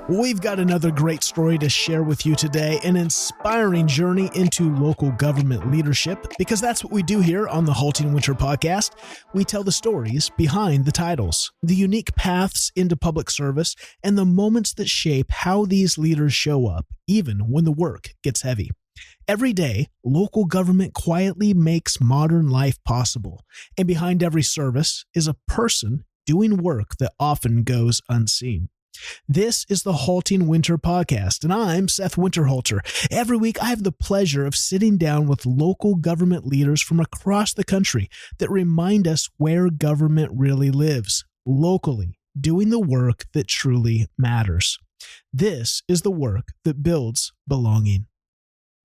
We've got another great story to share with you today, an inspiring journey into local government leadership, because that's what we do here on the Halting Winter podcast. We tell the stories behind the titles, the unique paths into public service, and the moments that shape how these leaders show up, even when the work gets heavy. Every day, local government quietly makes modern life possible, and behind every service is a person doing work that often goes unseen. This is the Halting Winter podcast, and I'm Seth Winterhalter. Every week, I have the pleasure of sitting down with local government leaders from across the country that remind us where government really lives, locally, doing the work that truly matters. This is the work that builds belonging.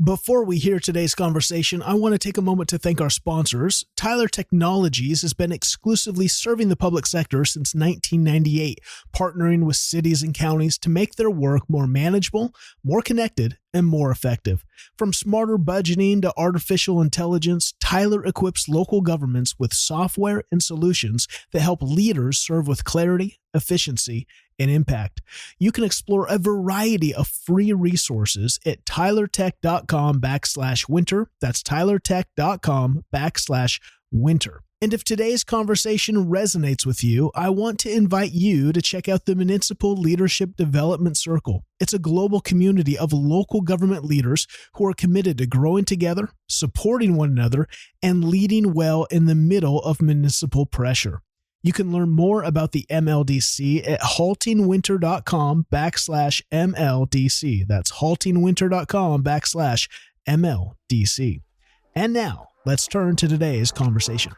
Before we hear today's conversation, I want to take a moment to thank our sponsors. Tyler Technologies has been exclusively serving the public sector since 1998, partnering with cities and counties to make their work more manageable, more connected, and more effective. From smarter budgeting to artificial intelligence, Tyler equips local governments with software and solutions that help leaders serve with clarity, efficiency, and impact. You can explore a variety of free resources at tylertech.com/winter. That's tylertech.com/winter. And if today's conversation resonates with you, I want to invite you to check out the Municipal Leadership Development Circle. It's a global community of local government leaders who are committed to growing together, supporting one another, and leading well in the middle of municipal pressure. You can learn more about the MLDC at haltingwinter.com/MLDC. That's haltingwinter.com/MLDC. And now, let's turn to today's conversation.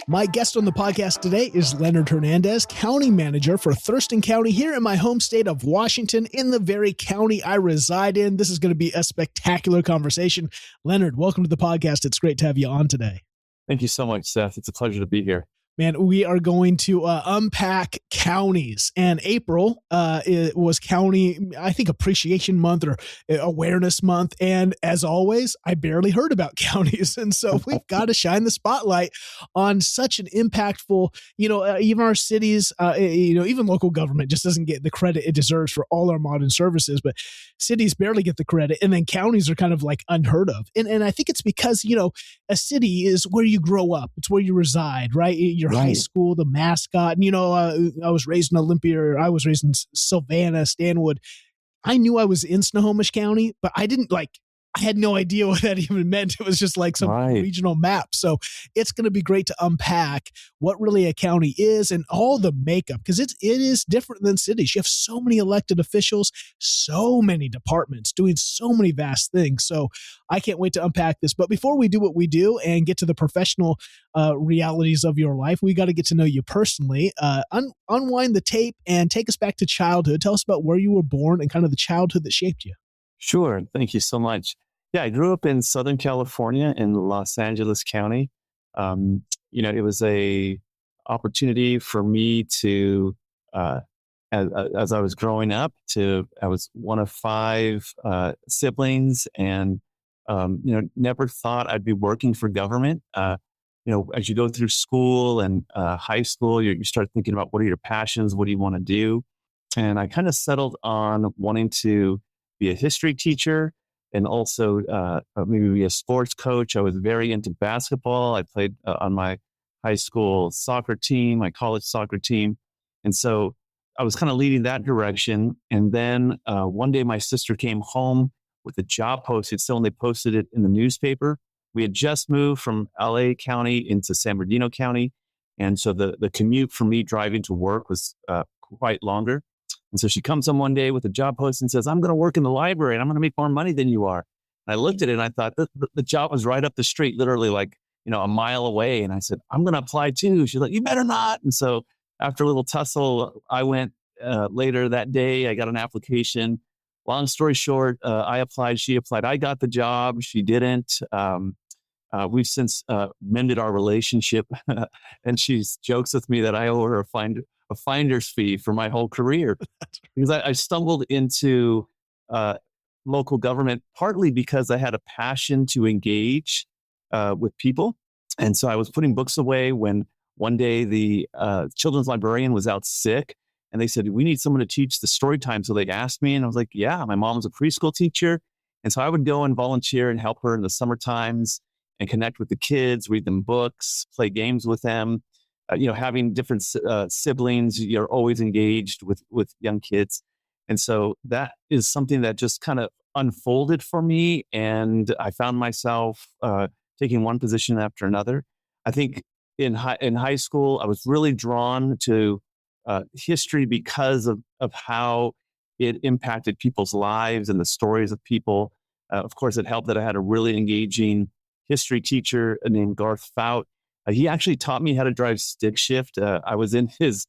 My guest on the podcast today is Leonard Hernandez, County Manager for Thurston County here in my home state of Washington, in the very county I reside in. This is going to be a spectacular conversation. Leonard, welcome to the podcast. It's great to have you on today. Thank you so much, Seth. It's a pleasure to be here. Man, we are going to unpack counties, and April it was County, I think, Appreciation Month or Awareness Month, and as always, I barely heard about counties, and so we've got to shine the spotlight on such an impactful, even our cities, even local government just doesn't get the credit it deserves for all our modern services, but cities barely get the credit, and then counties are kind of like unheard of, and I think it's because, a city is where you grow up, it's where you reside, right? Your high school, the mascot. And, I was raised in Olympia, I was raised in Savannah, Stanwood. I knew I was in Snohomish County, but I had no idea what that even meant. It was just like some regional map. So it's going to be great to unpack what really a county is and all the makeup, because it is different than cities. You have so many elected officials, so many departments doing so many vast things. So I can't wait to unpack this. But before we do what we do and get to the professional realities of your life, we got to get to know you personally. Unwind the tape and take us back to childhood. Tell us about where you were born and kind of the childhood that shaped you. Sure. Thank you so much. Yeah, I grew up in Southern California in Los Angeles County. It was a opportunity for me to, as I was growing up, I was one of 5 siblings, and never thought I'd be working for government. As you go through school and high school, you start thinking about what are your passions, what do you want to do, and I kind of settled on wanting to be a history teacher. And also maybe be a sports coach. I was very into basketball. I played on my high school soccer team, my college soccer team. And so I was kind of leading that direction. And then one day my sister came home with a job posted. So when they posted it in the newspaper, we had just moved from LA County into San Bernardino County. And so the commute for me driving to work was quite longer. And so she comes on one day with a job post and says, I'm going to work in the library and I'm going to make more money than you are. And I looked at it and I thought the job was right up the street, literally like, a mile away. And I said, I'm going to apply too. She's like, you better not. And so after a little tussle, I went later that day. I got an application. Long story short, I applied, she applied. I got the job. She didn't. We've since mended our relationship. And she jokes with me that I owe her a finder's fee for my whole career because I stumbled into local government partly because I had a passion to engage with people. And so I was putting books away when one day the children's librarian was out sick, and they said, we need someone to teach the story time. So they asked me, and I was like, yeah, my mom's a preschool teacher. And so I would go and volunteer and help her in the summer times and connect with the kids, read them books, play games with them. Having different siblings, you're always engaged with young kids. And so that is something that just kind of unfolded for me. And I found myself taking one position after another. I think in high school, I was really drawn to history because of how it impacted people's lives and the stories of people. Of course, it helped that I had a really engaging history teacher named Garth Fout. He actually taught me how to drive stick shift. I was in his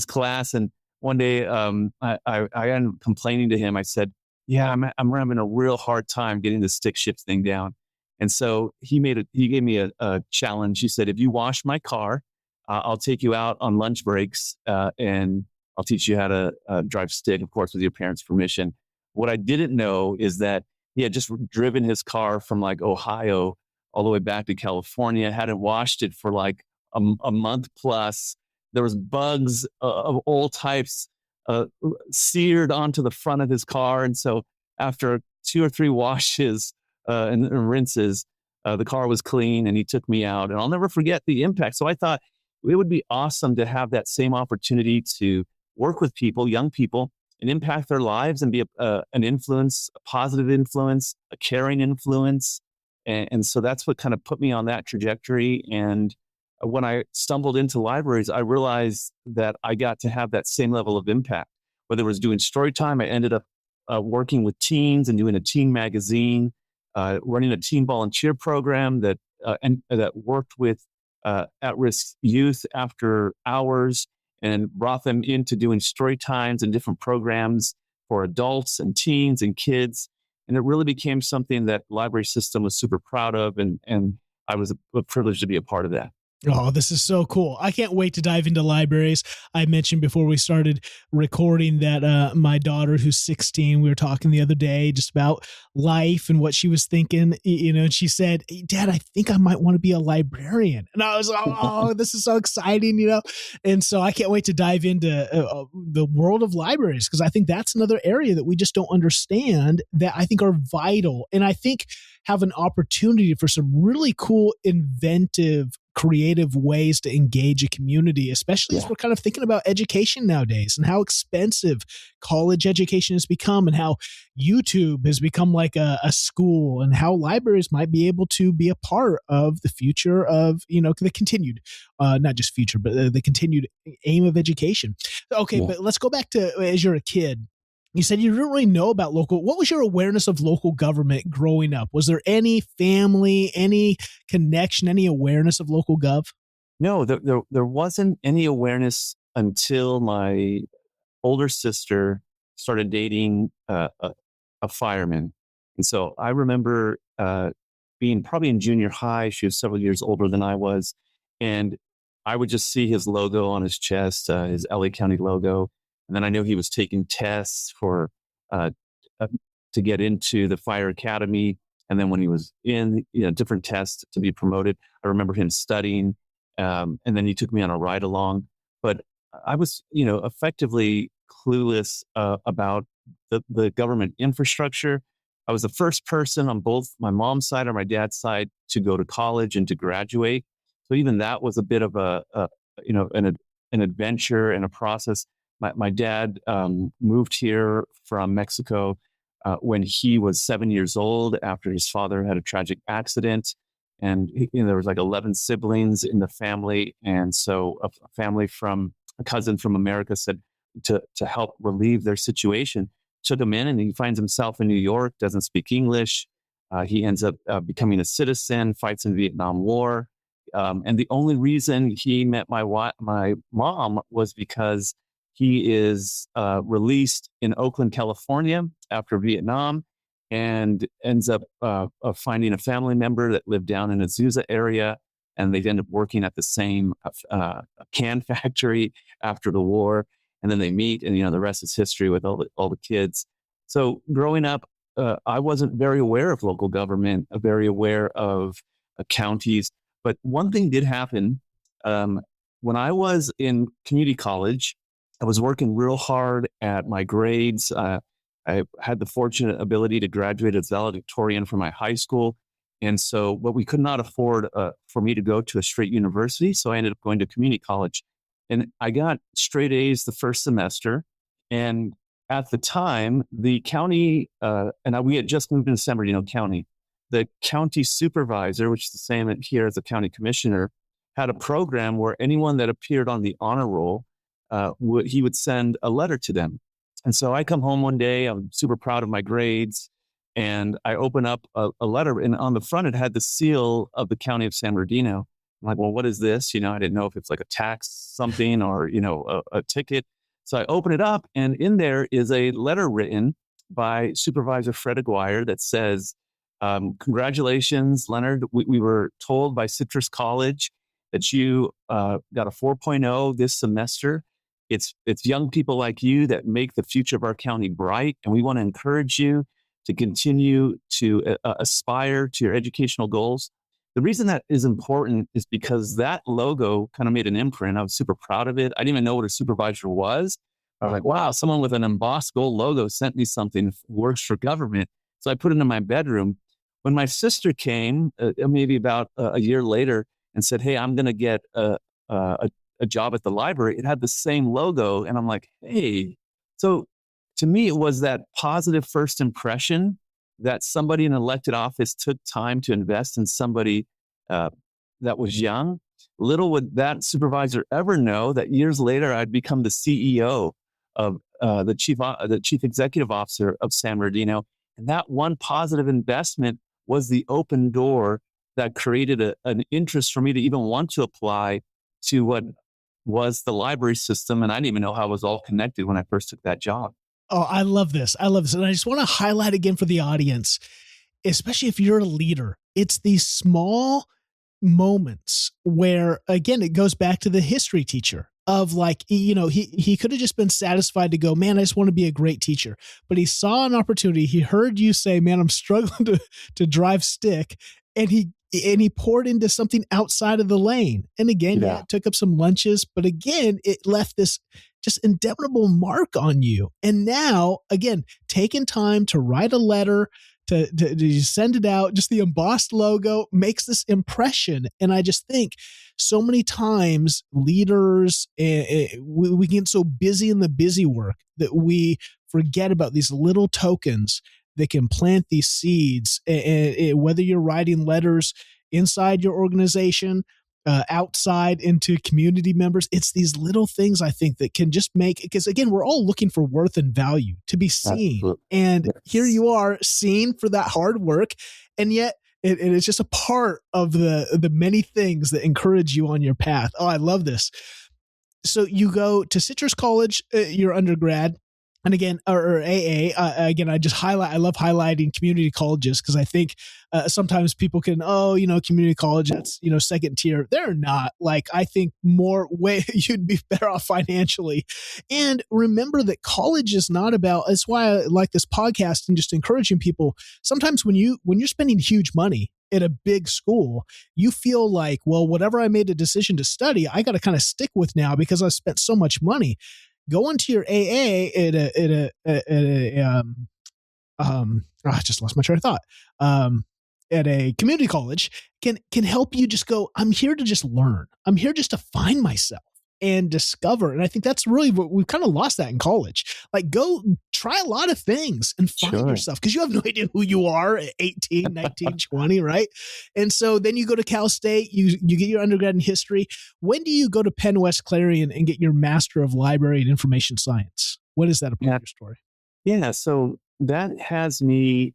class, and one day I ended up complaining to him. I said, "Yeah, I'm having a real hard time getting the stick shift thing down." And so he gave me a challenge. He said, "If you wash my car, I'll take you out on lunch breaks and I'll teach you how to drive stick, of course, with your parents' permission." What I didn't know is that he had just driven his car from like Ohio all the way back to California, hadn't washed it for like a month plus. There was bugs of all types seared onto the front of his car. And so after 2 or 3 washes and rinses, the car was clean, and he took me out. And I'll never forget the impact. So I thought it would be awesome to have that same opportunity to work with people, young people, and impact their lives and be an influence, a positive influence, a caring influence. And so that's what kind of put me on that trajectory. And when I stumbled into libraries, I realized that I got to have that same level of impact. Whether it was doing story time, I ended up working with teens and doing a teen magazine, running a teen volunteer program that worked with at-risk youth after hours and brought them into doing story times and different programs for adults and teens and kids. And it really became something that the library system was super proud of. And I was privileged to be a part of that. Oh, this is so cool. I can't wait to dive into libraries. I mentioned before we started recording that my daughter, who's 16, we were talking the other day just about life and what she was thinking, and she said, "Hey, Dad, I think I might want to be a librarian." And I was like, oh, this is so exciting, And so I can't wait to dive into the world of libraries, because I think that's another area that we just don't understand that I think are vital. And I think have an opportunity for some really cool, inventive, creative ways to engage a community, especially as we're kind of thinking about education nowadays and how expensive college education has become, and how YouTube has become like a school, and how libraries might be able to be a part of the future of, the continued, not just future, but the continued aim of education. Okay, but let's go back to as you're a kid. You said you didn't really know about local. What was your awareness of local government growing up? Was there any family, any connection, any awareness of local gov? No, there wasn't any awareness until my older sister started dating a fireman. And so I remember being probably in junior high. She was several years older than I was. And I would just see his logo on his chest, his LA County logo. And then I knew he was taking tests for to get into the fire academy. And then when he was in different tests to be promoted, I remember him studying. And then he took me on a ride along. But I was, effectively clueless about the government infrastructure. I was the first person on both my mom's side or my dad's side to go to college and to graduate. So even that was a bit of an adventure and a process. My dad moved here from Mexico when he was 7 years old after his father had a tragic accident. And there was like 11 siblings in the family. And so a cousin from America said to help relieve their situation, took him in, and he finds himself in New York, doesn't speak English. He ends up becoming a citizen, fights in the Vietnam War. And the only reason he met my mom was because he is released in Oakland, California after Vietnam, and ends up finding a family member that lived down in Azusa area. And they end up working at the same can factory after the war. And then they meet, and the rest is history with all the kids. So growing up, I wasn't very aware of local government, very aware of counties. But one thing did happen. when I was in community college, I was working real hard at my grades. I had the fortunate ability to graduate as valedictorian from my high school. And so, but we could not afford for me to go to a straight university. So I ended up going to community college. And I got straight A's the first semester. And at the time, the county, we had just moved into San Bernardino County. The county supervisor, which is the same here as the county commissioner, had a program where anyone that appeared on the honor roll, he would send a letter to them. And so I come home one day, I'm super proud of my grades, and I open up a letter, and on the front it had the seal of the county of San Bernardino. I'm like, well, what is this? I didn't know if it's like a tax something or, a ticket. So I open it up, and in there is a letter written by Supervisor Fred Aguirre that says, congratulations, Leonard. We were told by Citrus College that you got a 4.0 this semester. It's young people like you that make the future of our county bright, and we want to encourage you to continue to aspire to your educational goals. The reason that is important is because that logo kind of made an imprint. I was super proud of it. I didn't even know what a supervisor was. I was like, wow, someone with an embossed gold logo sent me something that works for government. So I put it in my bedroom. When my sister came, maybe about a year later, and said, hey, I'm going to get a job at the library, it had the same logo. And I'm like, hey. So to me, it was that positive first impression that somebody in elected office took time to invest in somebody that was young. Little would that supervisor ever know that years later, I'd become the CEO of the chief executive officer of San Bernardino. And that one positive investment was the open door that created an interest for me to even want to apply to what was the library system. And I didn't even know how it was all connected when I first took that job. Oh, I love this. I love this. And I just want to highlight again for the audience, especially if you're a leader, it's these small moments where, again, it goes back to the history teacher of like, he could have just been satisfied to go, man, I just want to be a great teacher. But he saw an opportunity. He heard you say, man, I'm struggling to drive stick. And he poured into something outside of the lane. And again, it took up some lunches, but again, it left this just indelible mark on you. And now, again, taking time to write a letter, to send it out, just the embossed logo makes this impression. And I just think so many times leaders, we get so busy in the busy work that we forget about these little tokens that can plant these seeds. Whether you're writing letters inside your organization, outside into community members, it's these little things I think that can just make, because again, we're all looking for worth and value to be seen. Absolutely. And here you are seen for that hard work. And yet it is just a part of the many things that encourage you on your path. Oh, I love this. So you go to Citrus College, your undergrad. And again, or AA, again, I love highlighting community colleges because I think sometimes people can, community college, that's, second tier. They're not. Like, I think you'd be better off financially. And remember that college is not about, that's why I like this podcast and just encouraging people. Sometimes when you're spending huge money at a big school, you feel like, well, whatever I made a decision to study, I got to kind of stick with now because I spent so much money. Go into your AA I just lost my train of thought. At a community college can help you just go, I'm here to just learn. I'm here just to find myself and discover. And I think that's really what we've kind of lost that in college. Like, go try a lot of things and find yourself, because you have no idea who you are at 18, 19, 20, right? And so then you go to Cal State, you get your undergrad in history. When do you go to Penn West Clarion and get your Master of Library and Information Science? What is that about your story? Yeah, so that has me,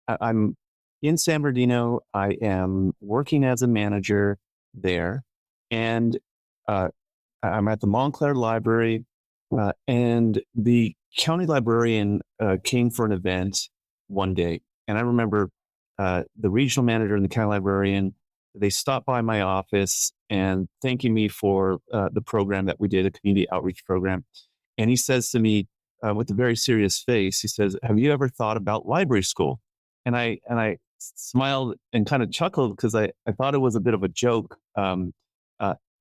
I'm in San Bernardino. I am working as a manager there, and I'm at the Montclair Library, and the county librarian came for an event one day. And I remember the regional manager and the county librarian, they stopped by my office and thanking me for the program that we did, a community outreach program. And he says to me with a very serious face, he says, have you ever thought about library school? And I smiled and kind of chuckled because I thought it was a bit of a joke.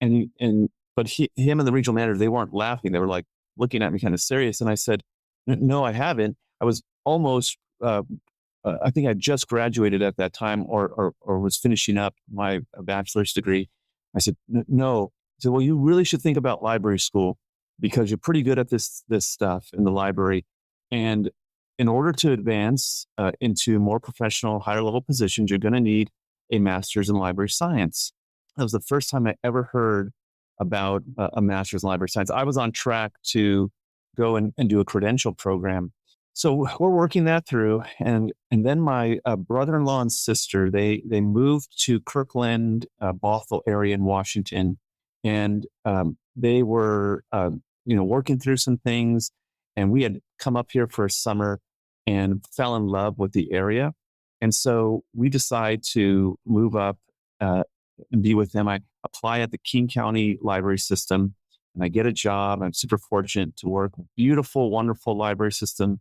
But him and the regional manager, they weren't laughing. They were like looking at me kind of serious. And I said, no, I haven't. I was almost, I think I just graduated at that time or was finishing up my bachelor's degree. I said, no. He said, well, you really should think about library school because you're pretty good at this stuff in the library. And in order to advance into more professional, higher level positions, you're going to need a master's in library science. That was the first time I ever heard about a master's in library science. I was on track to go and do a credential program. So we're working that through. And then my brother-in-law and sister, they moved to Kirkland, Bothell area in Washington. And they were, working through some things. And we had come up here for a summer and fell in love with the area. And so we decided to move up and be with them. I apply at the King County Library System and I get a job. I'm super fortunate to work. Beautiful, wonderful library system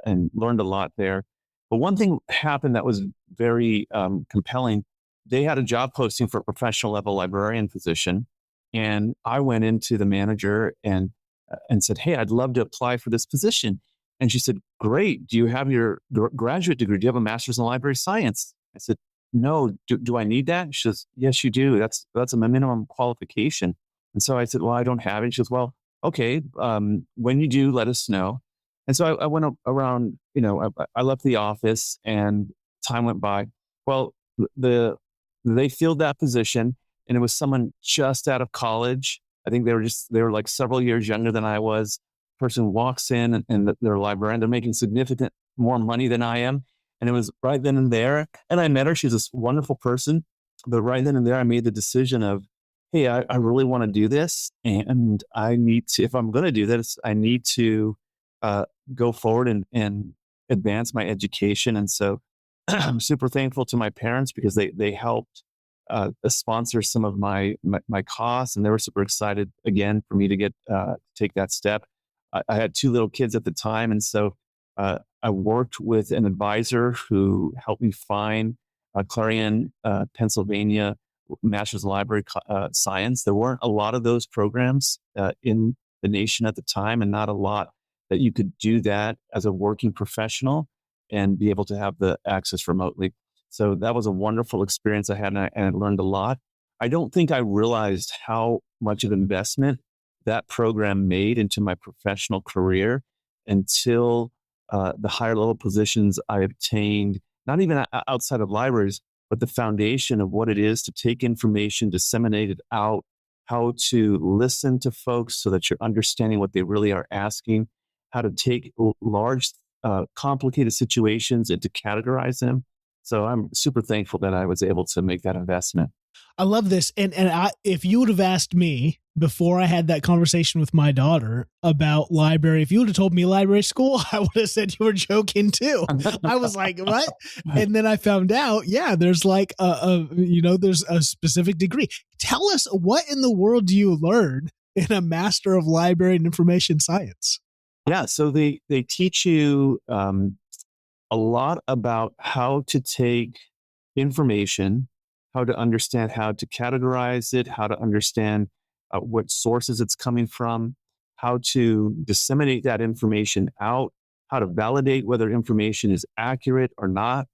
and learned a lot there. But one thing happened that was very compelling. They had a job posting for a professional level librarian position. And I went into the manager and said, hey, I'd love to apply for this position. And she said, great. Do you have your graduate degree? Do you have a master's in library science? I said, no. Do I need that? She says, yes, you do. That's a minimum qualification. And so I said, well, I don't have it. She says, well, okay. When you do, let us know. And so I went around, I left the office and time went by. Well, they filled that position and it was someone just out of college. I think they were like several years younger than I was. Person walks in and they're a librarian. They're making significant more money than I am. And it was right then and there. And I met her. She's this wonderful person. But right then and there, I made the decision of, hey, I really want to do this. And I need to, if I'm going to do this, I need to go forward and advance my education. And so I'm super thankful to my parents because they helped sponsor some of my costs. And they were super excited again for me to take that step. I had 2 little kids at the time. And so I worked with an advisor who helped me find Clarion, Pennsylvania Master's in Library Science. There weren't a lot of those programs in the nation at the time and not a lot that you could do that as a working professional and be able to have the access remotely. So that was a wonderful experience I had and I learned a lot. I don't think I realized how much of investment that program made into my professional career until the higher level positions I obtained, not even outside of libraries, but the foundation of what it is to take information, disseminate it out, how to listen to folks so that you're understanding what they really are asking, how to take large, complicated situations and to categorize them. So I'm super thankful that I was able to make that investment. I love this. And if you would have asked me before I had that conversation with my daughter about library, if you would have told me library school, I would have said you were joking too. I was like, what? And then I found out, yeah, there's like there's a specific degree. Tell us, what in the world do you learn in a Master of Library and Information Science? Yeah. So they teach you a lot about how to take information, how to understand how to categorize it, how to understand what sources it's coming from, how to disseminate that information out, how to validate whether information is accurate or not.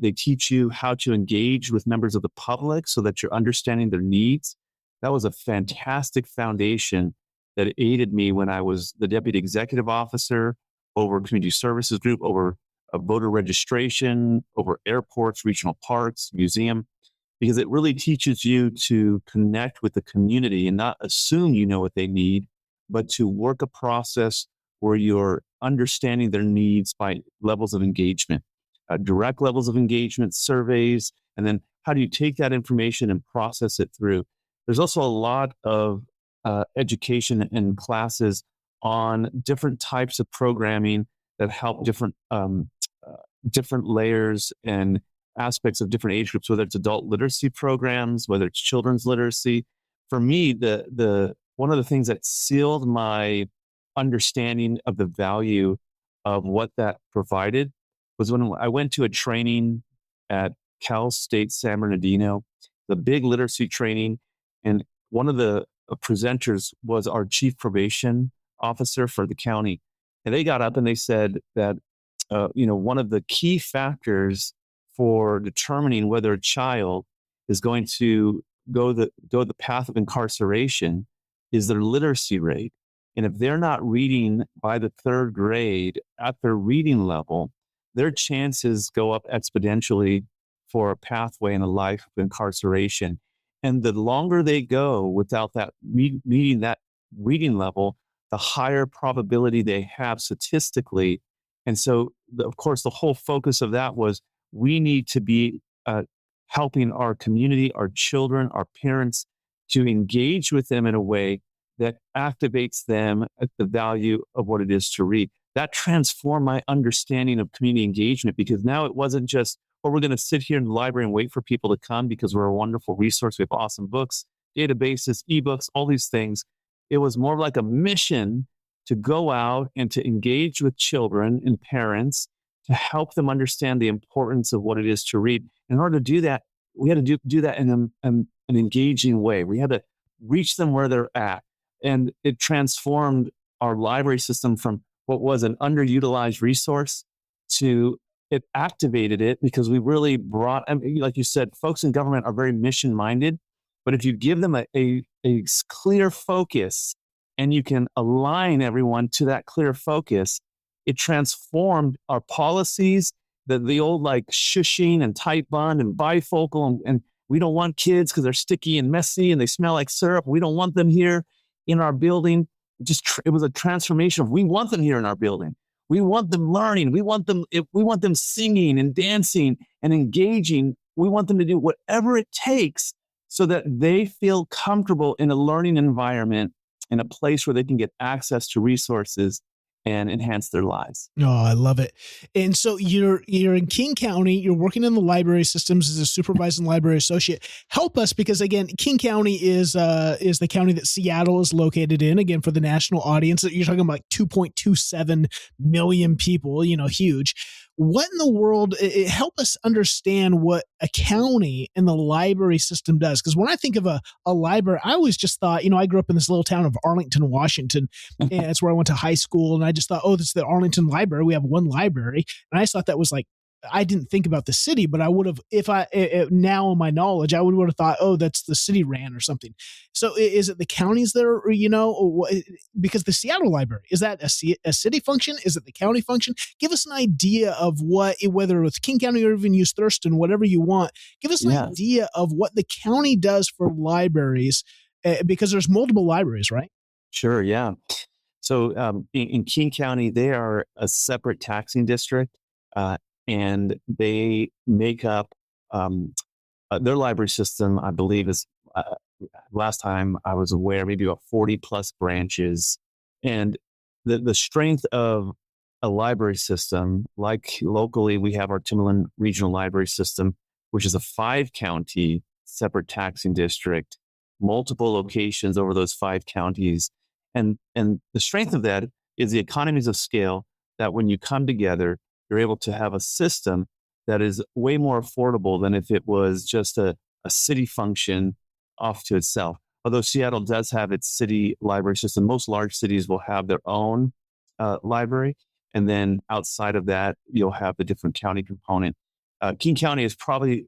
They teach you how to engage with members of the public so that you're understanding their needs. That was a fantastic foundation that aided me when I was the deputy executive officer over community services group, over voter registration, over airports, regional parks, museum, because it really teaches you to connect with the community and not assume you know what they need, but to work a process where you're understanding their needs by levels of engagement, direct levels of engagement, surveys, and then how do you take that information and process it through? There's also a lot of education and classes on different types of programming that help different layers and aspects of different age groups, whether it's adult literacy programs, whether it's children's literacy. For me, the one of the things that sealed my understanding of the value of what that provided was when I went to a training at Cal State San Bernardino, the big literacy training, and one of the presenters was our chief probation officer for the county. And they got up and they said that, one of the key factors for determining whether a child is going to go the path of incarceration is their literacy rate. And if they're not reading by the third grade at their reading level, their chances go up exponentially for a pathway in a life of incarceration. And the longer they go without that meeting that reading level, the higher probability they have statistically. And so, of course, the whole focus of that was we need to be helping our community, our children, our parents to engage with them in a way that activates them at the value of what it is to read. That transformed my understanding of community engagement, because now it wasn't just, we're going to sit here in the library and wait for people to come because we're a wonderful resource. We have awesome books, databases, ebooks, all these things. It was more like a mission to go out and to engage with children and parents to help them understand the importance of what it is to read. In order to do that, we had to do that in an engaging way. We had to reach them where they're at. And it transformed our library system from what was an underutilized resource to it activated it, because we really brought, like you said, folks in government are very mission minded. But if you give them a clear focus and you can align everyone to that clear focus, it transformed our policies, the old like shushing and tight bond and bifocal. And we don't want kids because they're sticky and messy and they smell like syrup. We don't want them here in our building. It was a transformation of, we want them here in our building. We want them learning. We want them singing and dancing and engaging. We want them to do whatever it takes so that they feel comfortable in a learning environment, in a place where they can get access to resources and enhance their lives. Oh, I love it. And so you're in King County, you're working in the library systems as a supervising library associate. Help us, because again, King County is the county that Seattle is located in. Again, for the national audience, you're talking about like 2.27 million people, huge. What in the world, help us understand what a county and the library system does. Because when I think of a library, I always just thought, I grew up in this little town of Arlington, Washington, and that's where I went to high school. And I just thought, this is the Arlington Library. We have one library. And I just thought that was like, I didn't think about the city, but I would have, now in my knowledge, I would have thought, that's the city ran or something. So is it the counties that are, because the Seattle Library, is that a city function? Is it the county function? Give us an idea of whether it's King County or even use Thurston, whatever you want. Give us an idea of what the county does for libraries, because there's multiple libraries, right? Sure, yeah. So in King County, they are a separate taxing district. And they make up their library system, I believe, is last time I was aware, maybe about 40 plus branches. And the strength of a library system, like locally, we have our Timberland Regional Library System, which is a 5-county separate taxing district, multiple locations over those 5 counties. And the strength of that is the economies of scale, that when you come together, you're able to have a system that is way more affordable than if it was just a city function off to itself. Although Seattle does have its city library system, most large cities will have their own library. And then outside of that, you'll have the different county component. King County is probably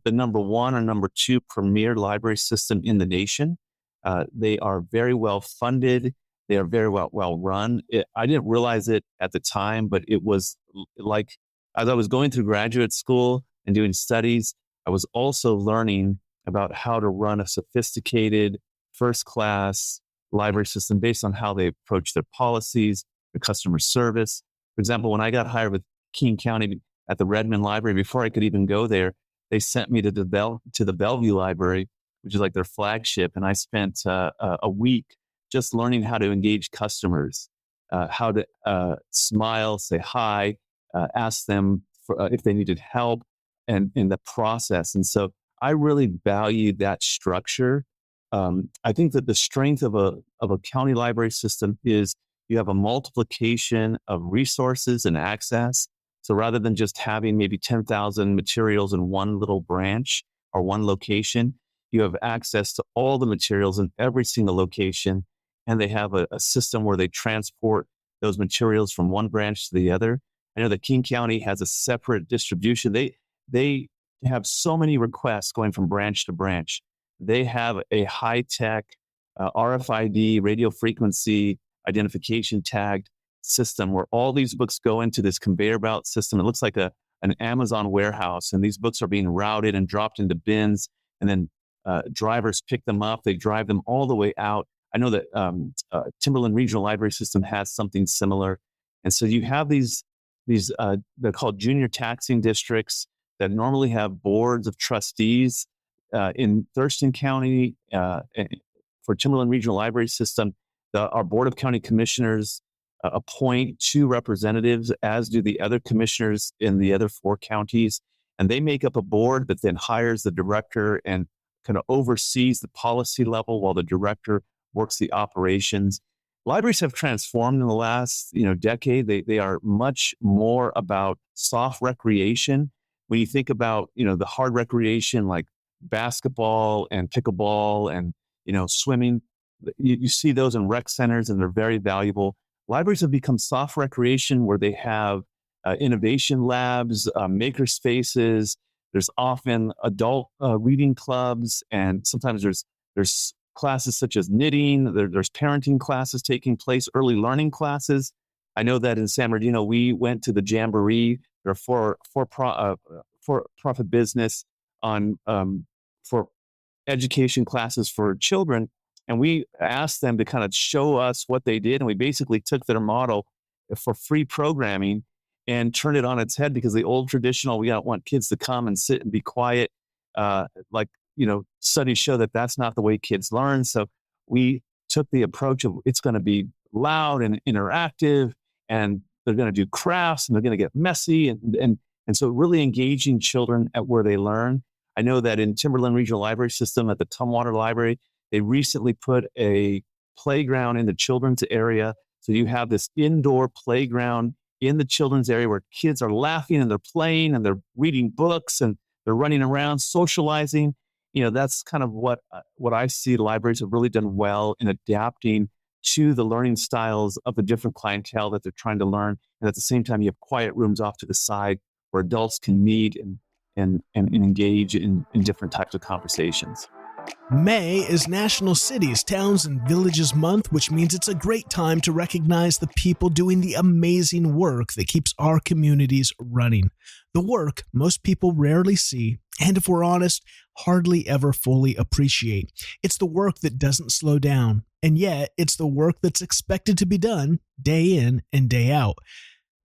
the number 1 or number 2 premier library system in the nation. They are very well funded. They are very well run. I didn't realize it at the time, but it was like, as I was going through graduate school and doing studies, I was also learning about how to run a sophisticated first-class library system based on how they approach their policies, their customer service. For example, when I got hired with King County at the Redmond Library, before I could even go there, they sent me to the Bellevue Library, which is like their flagship, and I spent a week just learning how to engage customers, how to smile, say hi, ask them if they needed help, and in the process. And so I really valued that structure. I think that the strength of a county library system is you have a multiplication of resources and access. So rather than just having maybe 10,000 materials in one little branch or one location, You have access to all the materials in every single location, and they have a system where they transport those materials from one branch to the other. I know that King County has a separate distribution. They have so many requests going from branch to branch. They have a high-tech RFID, radio frequency identification tagged system where all these books go into this conveyor belt system. It looks like an Amazon warehouse, and these books are being routed and dropped into bins, and then drivers pick them up. They drive them all the way out. I know that Timberland Regional Library System has something similar. And so you have these they're called junior taxing districts that normally have boards of trustees. In Thurston County, for Timberland Regional Library System, our Board of County Commissioners appoint 2 representatives, as do the other commissioners in the other 4 counties. And they make up a board that then hires the director and kind of oversees the policy level while the director works the operations. Libraries have transformed in the last decade. They are much more about soft recreation. When you think about the hard recreation like basketball and pickleball and swimming, you see those in rec centers, and they're very valuable. Libraries have become soft recreation where they have innovation labs, maker spaces. There's often adult reading clubs, and sometimes there's classes such as knitting. There's parenting classes taking place, early learning classes. I know that in San Bernardino, we went to the Jamboree. They're for-profit business for education classes for children. And we asked them to kind of show us what they did. And we basically took their model for free programming and turned it on its head, because the old traditional, we don't want kids to come and sit and be quiet. Studies show that that's not the way kids learn. So we took the approach of it's going to be loud and interactive, and they're going to do crafts, and they're going to get messy. And so really engaging children at where they learn. I know that in Timberland Regional Library System at the Tumwater Library, they recently put a playground in the children's area. So you have this indoor playground in the children's area where kids are laughing and they're playing and they're reading books and they're running around, socializing. That's kind of what I see libraries have really done well in adapting to the learning styles of the different clientele that they're trying to learn. And at the same time, you have quiet rooms off to the side where adults can meet and engage in different types of conversations. May is National Cities, Towns, and Villages Month, which means it's a great time to recognize the people doing the amazing work that keeps our communities running. The work most people rarely see, and if we're honest, hardly ever fully appreciate. It's the work that doesn't slow down, and yet it's the work that's expected to be done day in and day out.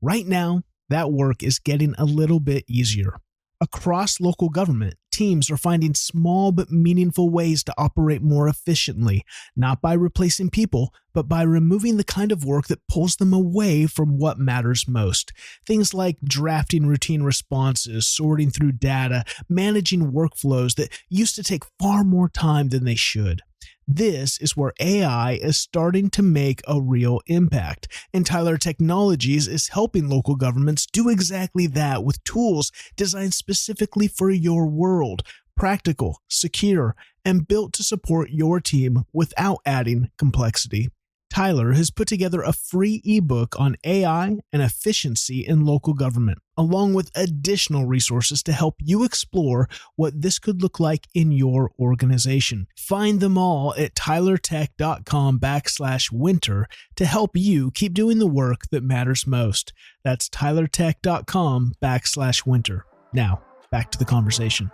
Right now, that work is getting a little bit easier. Across local government, teams are finding small but meaningful ways to operate more efficiently, not by replacing people, but by removing the kind of work that pulls them away from what matters most. Things like drafting routine responses, sorting through data, managing workflows that used to take far more time than they should. This is where AI is starting to make a real impact, and Tyler Technologies is helping local governments do exactly that with tools designed specifically for your world, practical, secure, and built to support your team without adding complexity. Tyler has put together a free ebook on AI and efficiency in local government, along with additional resources to help you explore what this could look like in your organization. Find them all at tylertech.com/winter to help you keep doing the work that matters most. That's tylertech.com/winter. Now, back to the conversation.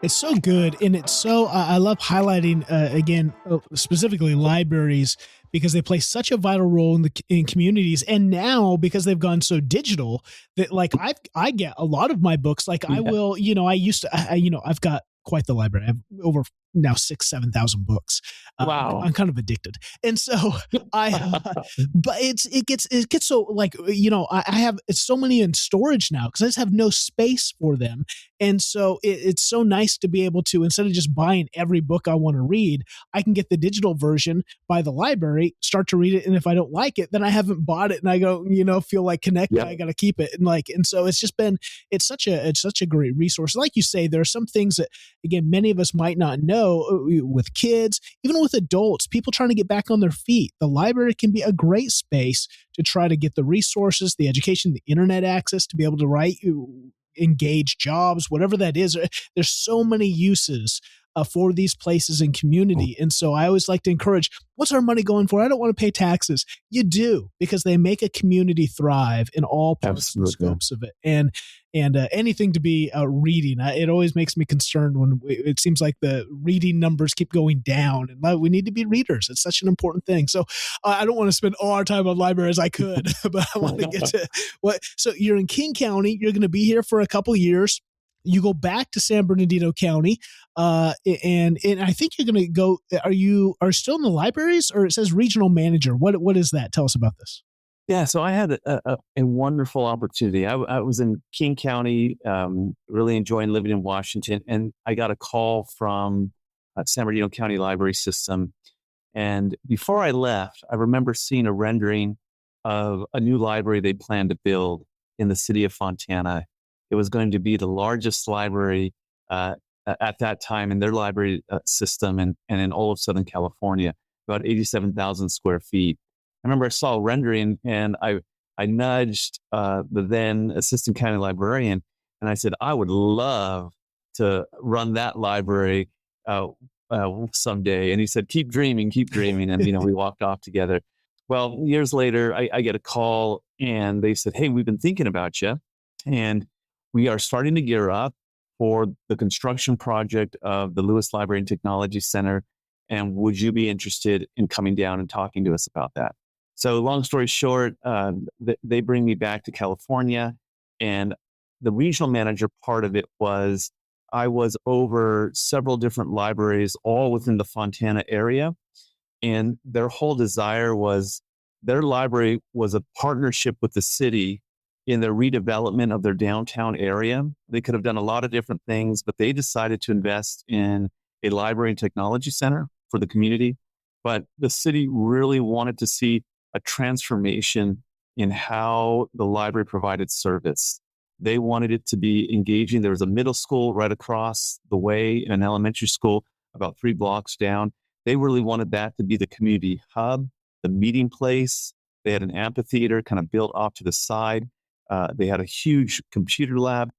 It's so good, and it's so I love highlighting again specifically libraries, because they play such a vital role in communities, and now because they've gone so digital that I get a lot of my books. I will, I used to, I've got quite the library. I have over now 7,000 books. Wow. I'm kind of addicted. And so but it gets so like, I have so many in storage now because I just have no space for them. And so it's so nice to be able to, instead of just buying every book I want to read, I can get the digital version by the library, start to read it. And if I don't like it, then I haven't bought it and I go, feel like connected. Yep. I got to keep it. And so it's just been, it's such a great resource. Like you say, there are some things that, again, many of us might not know with kids, even with adults, people trying to get back on their feet. The library can be a great space to try to get the resources, the education, the internet access to be able to write, engage jobs, whatever that is. There's so many uses for these places and community. And so I always like to encourage, what's our money going for? I don't want to pay taxes. You do, because they make a community thrive in all parts and scopes of it. And anything to be reading, it always makes me concerned when it seems like the reading numbers keep going down, and we need to be readers. It's such an important thing. So I don't want to spend all our time on library as I could, but I want to get to what. So you're in King County. You're going to be here for a couple of years. You go back to San Bernardino County, and I think you're going to go. Are still in the libraries, or it says regional manager? What is that? Tell us about this. Yeah, so I had a wonderful opportunity. I was in King County, really enjoying living in Washington, and I got a call from San Bernardino County Library System. And before I left, I remember seeing a rendering of a new library they planned to build in the city of Fontana. It was going to be the largest library at that time in their library system and in all of Southern California, about 87,000 square feet. I remember I saw a rendering and I nudged the then assistant county librarian and I said, I would love to run that library someday. And he said, keep dreaming. And, we walked off together. Well, years later, I get a call and they said, hey, we've been thinking about you. And we are starting to gear up for the construction project of the Lewis Library and Technology Center. And would you be interested in coming down and talking to us about that? So long story short, they bring me back to California. And the regional manager part of it was I was over several different libraries, all within the Fontana area. And their whole desire was their library was a partnership with the city in their redevelopment of their downtown area. They could have done a lot of different things, but they decided to invest in a library and technology center for the community. But the city really wanted to see a transformation in how the library provided service. They wanted it to be engaging. There was a middle school right across the way and an elementary school about 3 blocks down. They really wanted that to be the community hub, the meeting place. They had an amphitheater kind of built off to the side. They had a huge computer lab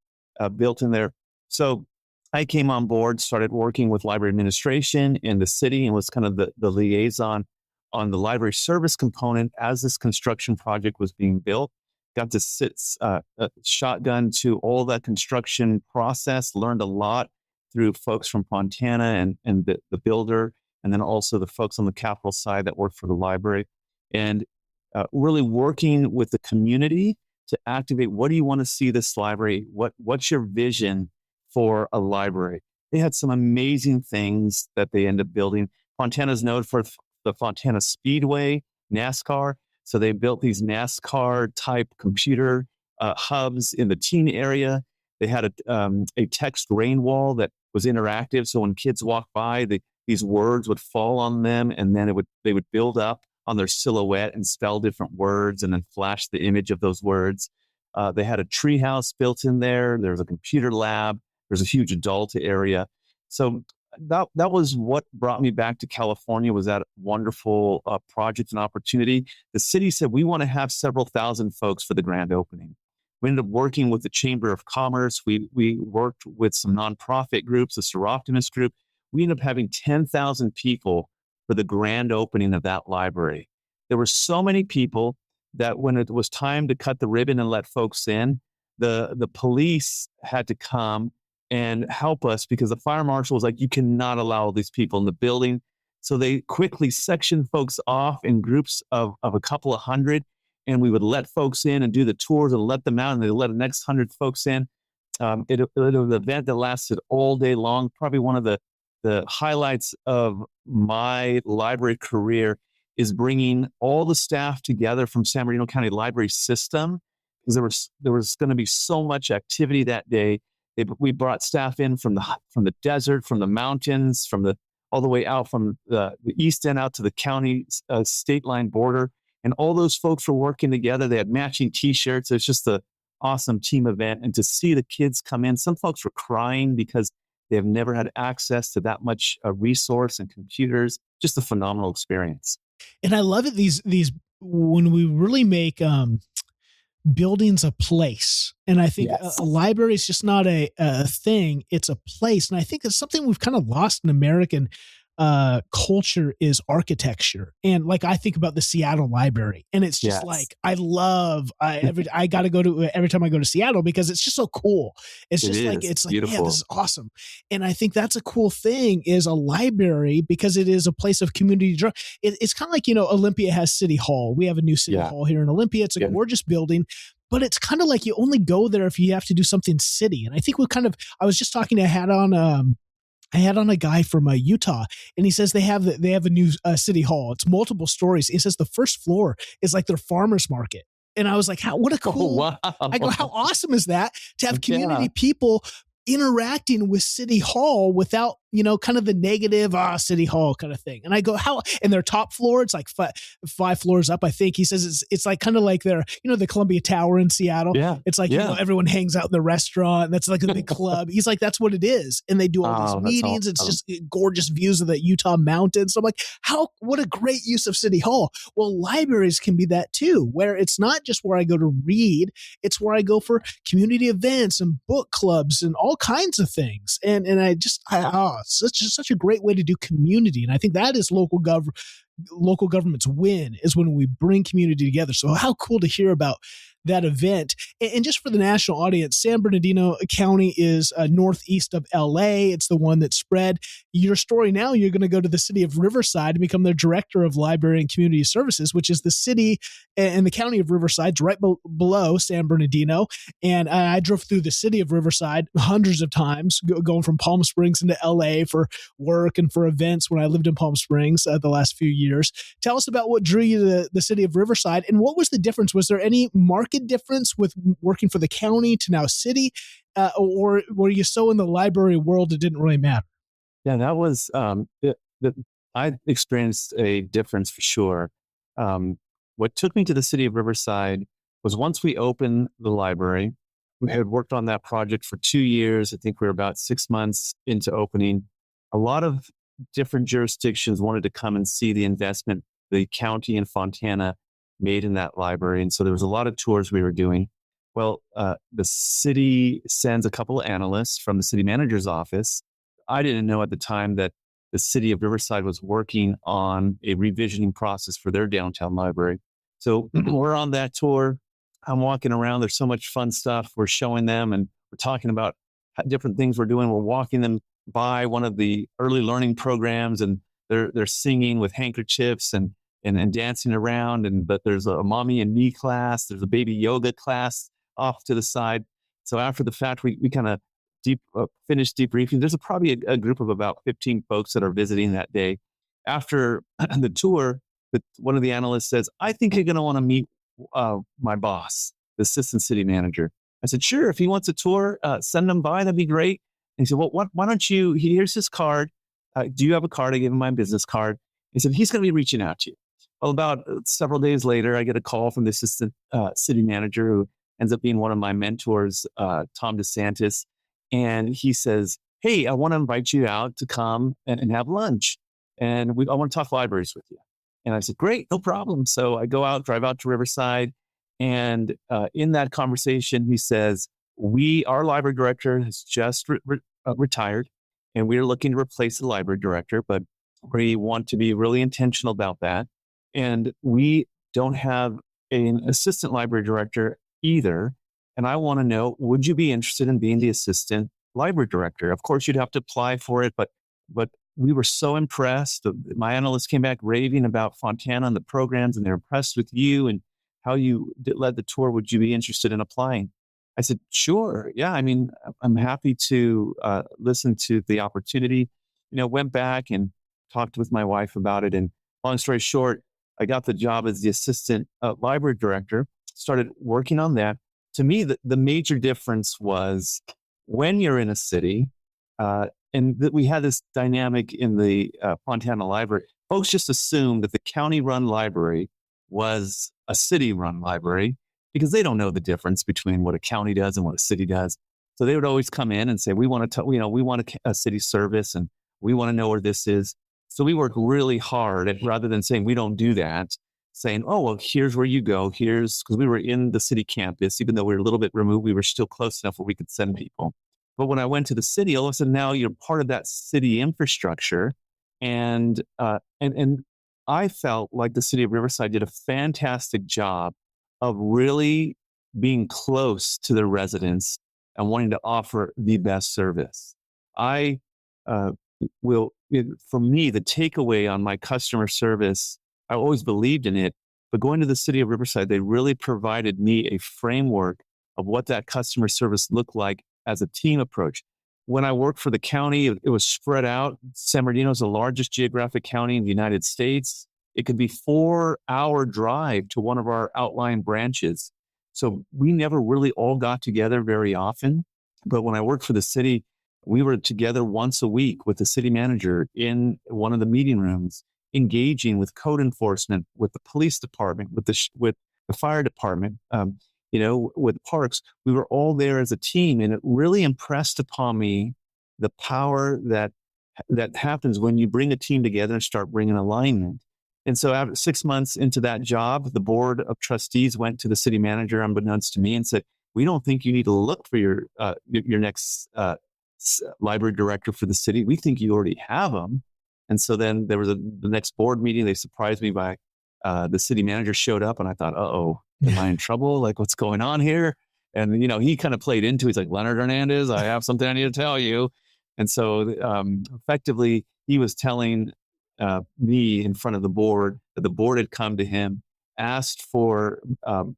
built in there. So I came on board, started working with library administration in the city and was kind of the liaison on the library service component as this construction project was being built. Got to sit shotgun to all that construction process, learned a lot through folks from Fontana and the builder, and then also the folks on the capital side that work for the library. And really working with the community to activate, what do you want to see this library? What's your vision for a library? They had some amazing things that they end up building. Fontana's known for the Fontana Speedway, NASCAR. So they built these NASCAR type computer hubs in the teen area. They had a text rain wall that was interactive. So when kids walked by, these words would fall on them, and then they would build up on their silhouette and spell different words and then flash the image of those words. They had a tree house built in there. There was a computer lab. There's a huge adult area. So that was what brought me back to California, was that wonderful project and opportunity. The city said, we want to have several thousand folks for the grand opening. We ended up working with the Chamber of Commerce. We worked with some nonprofit groups, the Seroptimist group. We ended up having 10,000 people for the grand opening of that library. There were so many people that when it was time to cut the ribbon and let folks in, the police had to come and help us because the fire marshal was like, you cannot allow all these people in the building. So they quickly sectioned folks off in groups of a couple of hundred, and we would let folks in and do the tours and let them out, and they let the next 100 folks in. It was an event that lasted all day long. Probably one of the highlights of my library career is bringing all the staff together from San Bernardino County Library System, because there was going to be so much activity that day. We brought staff in from the desert, from the mountains, all the way out from the east end out to the county state line border, and all those folks were working together. They had matching T-shirts. It's just a awesome team event, and to see the kids come in, some folks were crying because they have never had access to that much resource and computers. Just a phenomenal experience. And I love it. These when we really make buildings a place, and I think a library is just not a thing; it's a place. And I think that's something we've kind of lost in American culture is architecture. And like, I think about the Seattle Library, and it's just like, I got to go to every time I go to Seattle because it's just so cool. It's like beautiful. Yeah, this is awesome. And I think that's a cool thing is a library, because it is a place of community. It's kind of like, Olympia has City Hall. We have a new City Hall here in Olympia. It's a gorgeous building. But it's kind of like you only go there if you have to do something city. And I think I was just talking to I had on a guy from Utah, and he says they have a new city hall. It's multiple stories. He says the first floor is like their farmer's market. And I was like, what a cool, I go, how awesome is that to have community people interacting with City Hall without, kind of the negative, City Hall kind of thing. And I go, and their top floor, it's like five floors up, I think. He says it's like kind of like their, the Columbia Tower in Seattle. Yeah. It's like, everyone hangs out in the restaurant. That's like a big club. He's like, that's what it is. And they do all these meetings. Awesome. It's just gorgeous views of the Utah mountains. So I'm like, what a great use of City Hall. Well, libraries can be that too, where it's not just where I go to read, it's where I go for community events and book clubs and all kinds of things. And such a great way to do community. And I think that is local government's win, is when we bring community together. So how cool to hear about that event. And just for the national audience, San Bernardino County is northeast of LA. It's the one that spread. Your story now, you're going to go to the city of Riverside and become their director of library and community services, which is the city and the county of Riverside, right below San Bernardino. And I drove through the city of Riverside hundreds of times, going from Palm Springs into LA for work and for events when I lived in Palm Springs the last few years. Tell us about what drew you to the city of Riverside, and what was the difference? Was there any market difference with working for the county to now city, or were you so in the library world it didn't really matter? Yeah, that was I experienced a difference for sure. What took me to the city of Riverside was, once we opened the library, we had worked on that project for 2 years. I think we were about 6 months into opening. A lot of different jurisdictions wanted to come and see the investment the county and Fontana made in that library. And so there was a lot of tours we were doing. Well, the city sends a couple of analysts from the city manager's office. I didn't know at the time that the city of Riverside was working on a revisioning process for their downtown library. So we're on that tour. I'm walking around. There's so much fun stuff we're showing them, and we're talking about different things we're doing. We're walking them by one of the early learning programs, and they're singing with handkerchiefs and dancing around. But there's a mommy and me class. There's a baby yoga class off to the side. So after the fact, we kind of finished debriefing. There's probably a group of about 15 folks that are visiting that day. After the tour, one of the analysts says, "I think you're going to want to meet my boss, the assistant city manager." I said, "Sure, if he wants a tour, send him by. That'd be great." And he said, "Well, why don't you, here's his card. Do you have a card?" I gave him my business card. He said, "He's going to be reaching out to you." Well, about several days later, I get a call from the assistant city manager, who ends up being one of my mentors, Tom DeSantis. And he says, "Hey, I want to invite you out to come and have lunch. And I want to talk libraries with you." And I said, "Great, no problem." So I drive out to Riverside. And in that conversation, he says, our library director has just retired, and we're looking to replace the library director, but we want to be really intentional about that. And we don't have an assistant library director either. And I want to know, would you be interested in being the assistant library director? Of course, you'd have to apply for it, but we were so impressed. My analysts came back raving about Fontana and the programs, and they're impressed with you and how you led the tour. Would you be interested in applying? I said, sure. Yeah. I mean, I'm happy to listen to the opportunity. Went back and talked with my wife about it. And long story short, I got the job as the assistant library director, started working on that. To me, the major difference was when you're in a city, and that we had this dynamic in the Fontana Library, folks just assumed that the county run library was a city run library because they don't know the difference between what a county does and what a city does. So they would always come in and say, we want to, we want a city service and we want to know where this is. So we work really hard at, rather than saying we don't do that, saying, oh, well, here's where you go. Here's, because we were in the city campus, even though we were a little bit removed, we were still close enough where we could send people. But when I went to the city, all of a sudden now you're part of that city infrastructure. And I felt like the city of Riverside did a fantastic job of really being close to the residents and wanting to offer the best service. I for me, the takeaway on my customer service, I always believed in it, but going to the city of Riverside, they really provided me a framework of what that customer service looked like as a team approach. When I worked for the county, it was spread out. San Bernardino is the largest geographic county in the United States. It could be 4-hour drive to one of our outlying branches. So we never really all got together very often. But when I worked for the city, we were together once a week with the city manager in one of the meeting rooms, engaging with code enforcement, with the police department, with the fire department, with parks. We were all there as a team, and it really impressed upon me the power that happens when you bring a team together and start bringing alignment. And so after 6 months into that job, the board of trustees went to the city manager, unbeknownst to me, and said, we don't think you need to look for your next library director for the city. We think you already have them. And so then there was the next board meeting. They surprised me by the city manager showed up, and I thought, uh-oh, am I in trouble? Like, what's going on here? And, he kind of played into it. He's like, Leonard Hernandez, I have something I need to tell you. And so effectively, he was telling me in front of the board that the board had come to him, asked for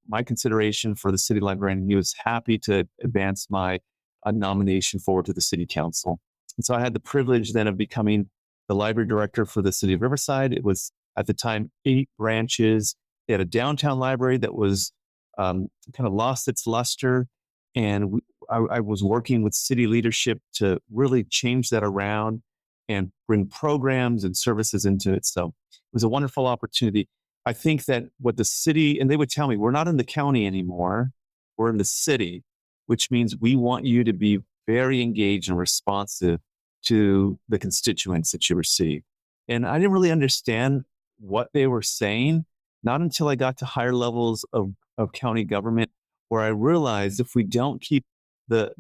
my consideration for the city librarian. He was happy to advance my nomination forward to the city council. And so I had the privilege then of becoming the library director for the city of Riverside. It was at the time 8 branches. They had a downtown library that was kind of lost its luster. And I was working with city leadership to really change that around and bring programs and services into it. So it was a wonderful opportunity. I think that what the city, and they would tell me, we're not in the county anymore, we're in the city, which means we want you to be very engaged and responsive to the constituents that you receive. And I didn't really understand what they were saying, not until I got to higher levels of county government, where I realized if we don't keep the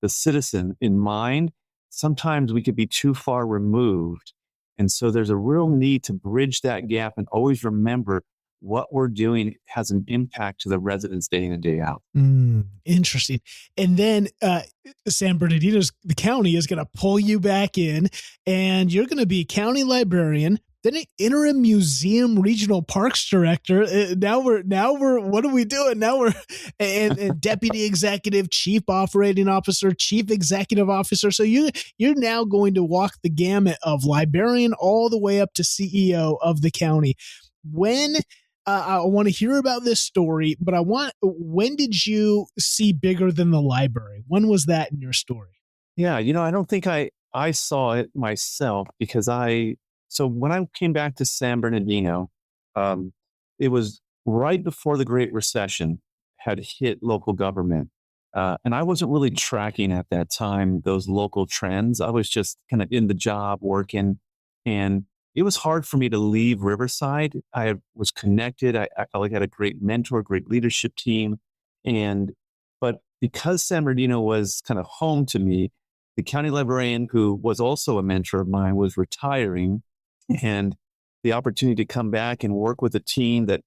citizen in mind, sometimes we could be too far removed. And so there's a real need to bridge that gap and always remember what we're doing has an impact to the residents day in and day out. Interesting. And then San Bernardino's, the county is going to pull you back in, and you're going to be county librarian, then an interim museum regional parks director. Now we're what are we doing? Now we're and deputy executive, chief operating officer, chief executive officer. So you're now going to walk the gamut of librarian all the way up to CEO of the county. When I want to hear about this story, but when did you see bigger than the library? When was that in your story? Yeah, I don't think I saw it myself because so when I came back to San Bernardino, it was right before the Great Recession had hit local government. And I wasn't really tracking at that time those local trends. I was just kind of in the job working, and it was hard for me to leave Riverside. I was connected. I felt like I had a great mentor, great leadership team. But because San Bernardino was kind of home to me, the county librarian, who was also a mentor of mine, was retiring. And the opportunity to come back and work with a team that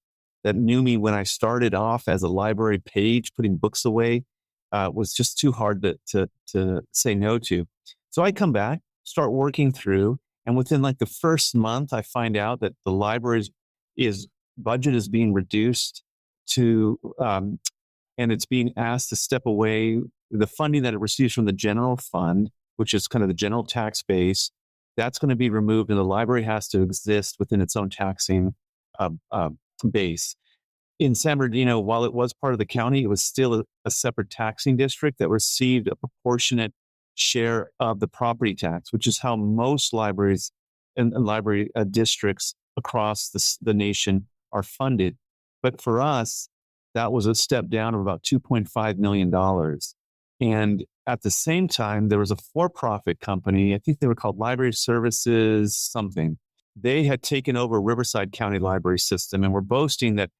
knew me when I started off as a library page, putting books away, was just too hard to say no to. So I come back, start working through, and within like the first month, I find out that the library's budget is being reduced to and it's being asked to step away. The funding that it receives from the general fund, which is kind of the general tax base, that's going to be removed, and the library has to exist within its own taxing base. In San Bernardino, while it was part of the county, it was still a separate taxing district that received a proportionate share of the property tax, which is how most libraries and library districts across the nation are funded. But for us, that was a step down of about $2.5 million. And at the same time, there was a for-profit company, I think they were called Library Services something. They had taken over Riverside County Library System and were boasting that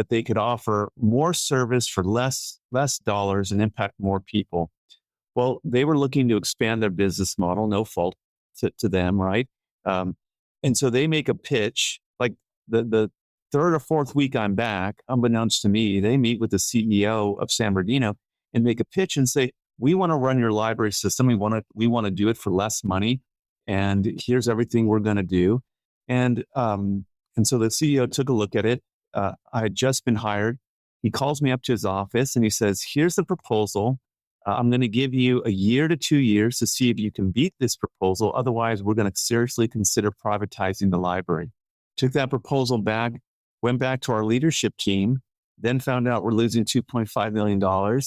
they could offer more service for less dollars and impact more people. Well, they were looking to expand their business model, no fault to them, right? And so they make a pitch, like the third or fourth week I'm back, unbeknownst to me, they meet with the CEO of San Bernardino and make a pitch and say, we want to run your library system. We want to do it for less money. And here's everything we're going to do. And so the CEO took a look at it. I had just been hired. He calls me up to his office and he says, here's the proposal. I'm going to give you a year to 2 years to see if you can beat this proposal. Otherwise, we're going to seriously consider privatizing the library. Took that proposal back, went back to our leadership team, then found out we're losing $2.5 million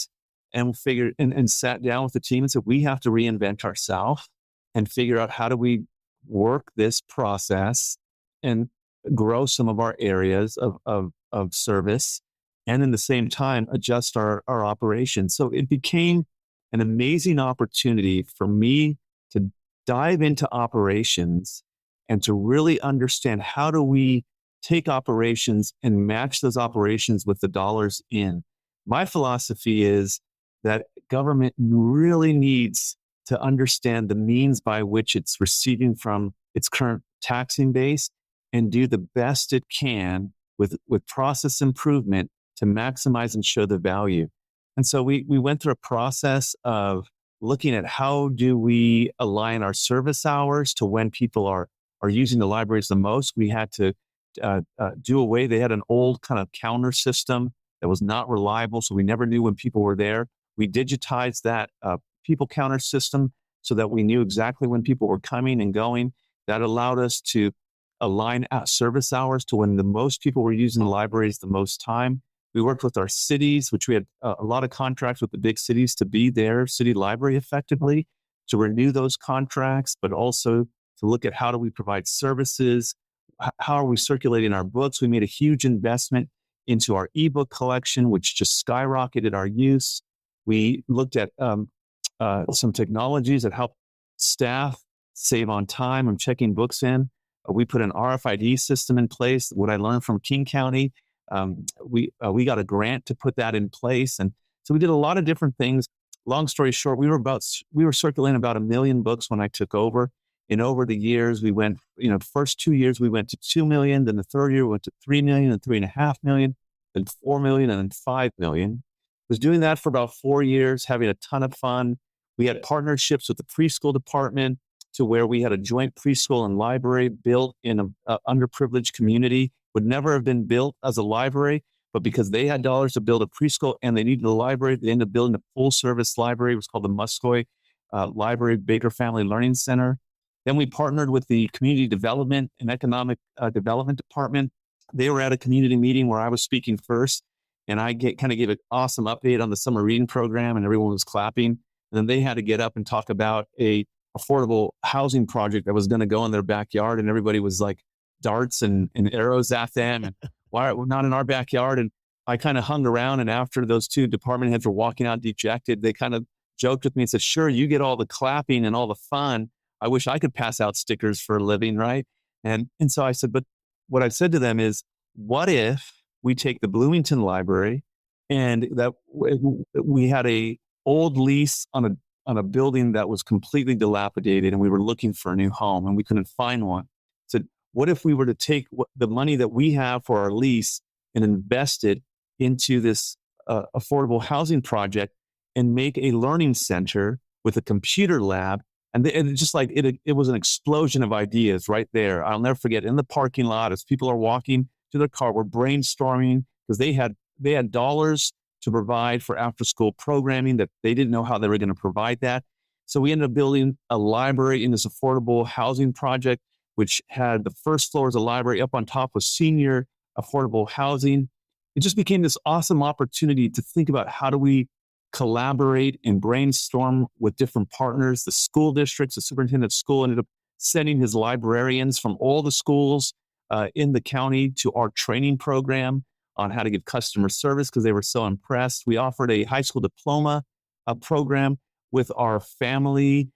and figured and sat down with the team and said, we have to reinvent ourselves and figure out how do we work this process and grow some of our areas of service, and in the same time, adjust our operations. So it became an amazing opportunity for me to dive into operations and to really understand how do we take operations and match those operations with the dollars in. My philosophy is that government really needs to understand the means by which it's receiving from its current taxing base and do the best it can with process improvement to maximize and show the value. And so we went through a process of looking at how do we align our service hours to when people are using the libraries the most. We had to do away. They had an old kind of counter system that was not reliable, so we never knew when people were there. We digitized that people counter system so that we knew exactly when people were coming and going. That allowed us to align service hours to when the most people were using the libraries the most time. We worked with our cities, which we had a lot of contracts with the big cities to be their city library effectively, to renew those contracts, but also to look at how do we provide services, how are we circulating our books. We made a huge investment into our ebook collection, which just skyrocketed our use. We looked at some technologies that help staff save on time and checking books in. We put an RFID system in place. What I learned from King County, we got a grant to put that in place, and so we did a lot of different things. Long story short, we were circulating about 1 million books when I took over. And over the years, we went, first 2 years we went to 2 million, then the third year we went to 3 million, and 3.5 million, then 4 million, and then 5 million. Was doing that for about 4 years, having a ton of fun. We had partnerships with the preschool department to where we had a joint preschool and library built in an underprivileged community. Would never have been built as a library, but because they had dollars to build a preschool and they needed a library, they ended up building a full service library. It was called the Muscoy Library Baker Family Learning Center. Then we partnered with the Community Development and Economic Development Department. They were at a community meeting where I was speaking first, and I kind of gave an awesome update on the summer reading program, and everyone was clapping. And then they had to get up and talk about a affordable housing project that was going to go in their backyard, and everybody was like darts and arrows at them, and why are we not in our backyard? And I kind of hung around, and after those two department heads were walking out dejected, they kind of joked with me and said, sure, you get all the clapping and all the fun. I wish I could pass out stickers for a living, right? And so I said, but what I said to them is, what if we take the Bloomington Library and that we had a old lease on a building that was completely dilapidated, and we were looking for a new home and we couldn't find one. So what if we were to take the money that we have for our lease and invest it into this affordable housing project and make a learning center with a computer lab? And it just like it was an explosion of ideas right there. I'll never forget, in the parking lot as people are walking to their car, we're brainstorming because they had dollars to provide for after-school programming that they didn't know how they were going to provide that. So we ended up building a library in this affordable housing project, which had the first floor as a library. Up on top was senior affordable housing. It just became this awesome opportunity to think about how do we collaborate and brainstorm with different partners. The school districts, the superintendent of school ended up sending his librarians from all the schools in the county to our training program on how to give customer service because they were so impressed. We offered a high school diploma program with our family,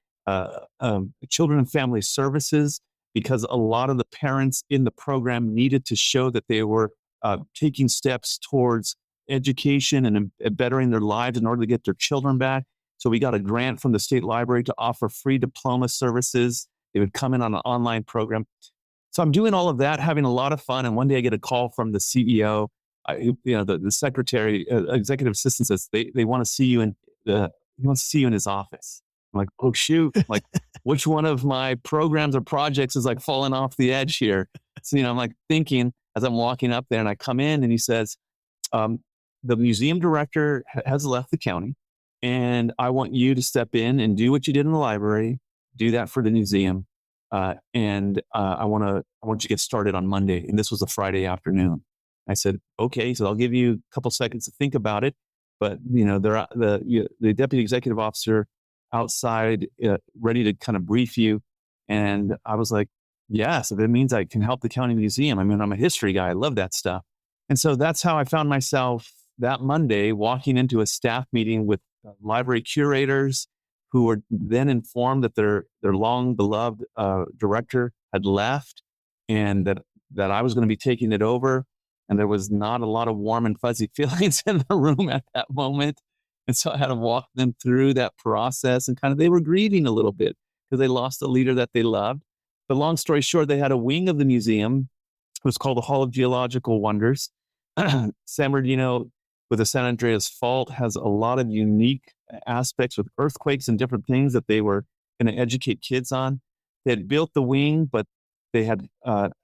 children and family services, because a lot of the parents in the program needed to show that they were taking steps towards education and bettering their lives in order to get their children back. So we got a grant from the state library to offer free diploma services. They would come in on an online program. So I'm doing all of that, having a lot of fun. And one day I get a call from the CEO, the secretary, executive assistant says, they want to see you he wants to see you in his office. I'm like, oh shoot, like which one of my programs or projects is like falling off the edge here? So, I'm like thinking as I'm walking up there and I come in and he says, the museum director has left the county and I want you to step in and do what you did in the library, do that for the museum. And I want you to get started on Monday. And this was a Friday afternoon. I said, okay, so I'll give you a couple seconds to think about it. But, the deputy executive officer outside, ready to kind of brief you. And I was like, yes, if it means I can help the county museum. I mean, I'm a history guy. I love that stuff. And so that's how I found myself that Monday walking into a staff meeting with library curators who were then informed that their long beloved director had left and that I was going to be taking it over. And there was not a lot of warm and fuzzy feelings in the room at that moment. And so I had to walk them through that process and they were grieving a little bit because they lost a leader that they loved. But long story short, they had a wing of the museum. It was called the Hall of Geological Wonders. San Bernardino, with the San Andreas Fault, has a lot of unique aspects with earthquakes and different things that they were going to educate kids on. They had built the wing, but they had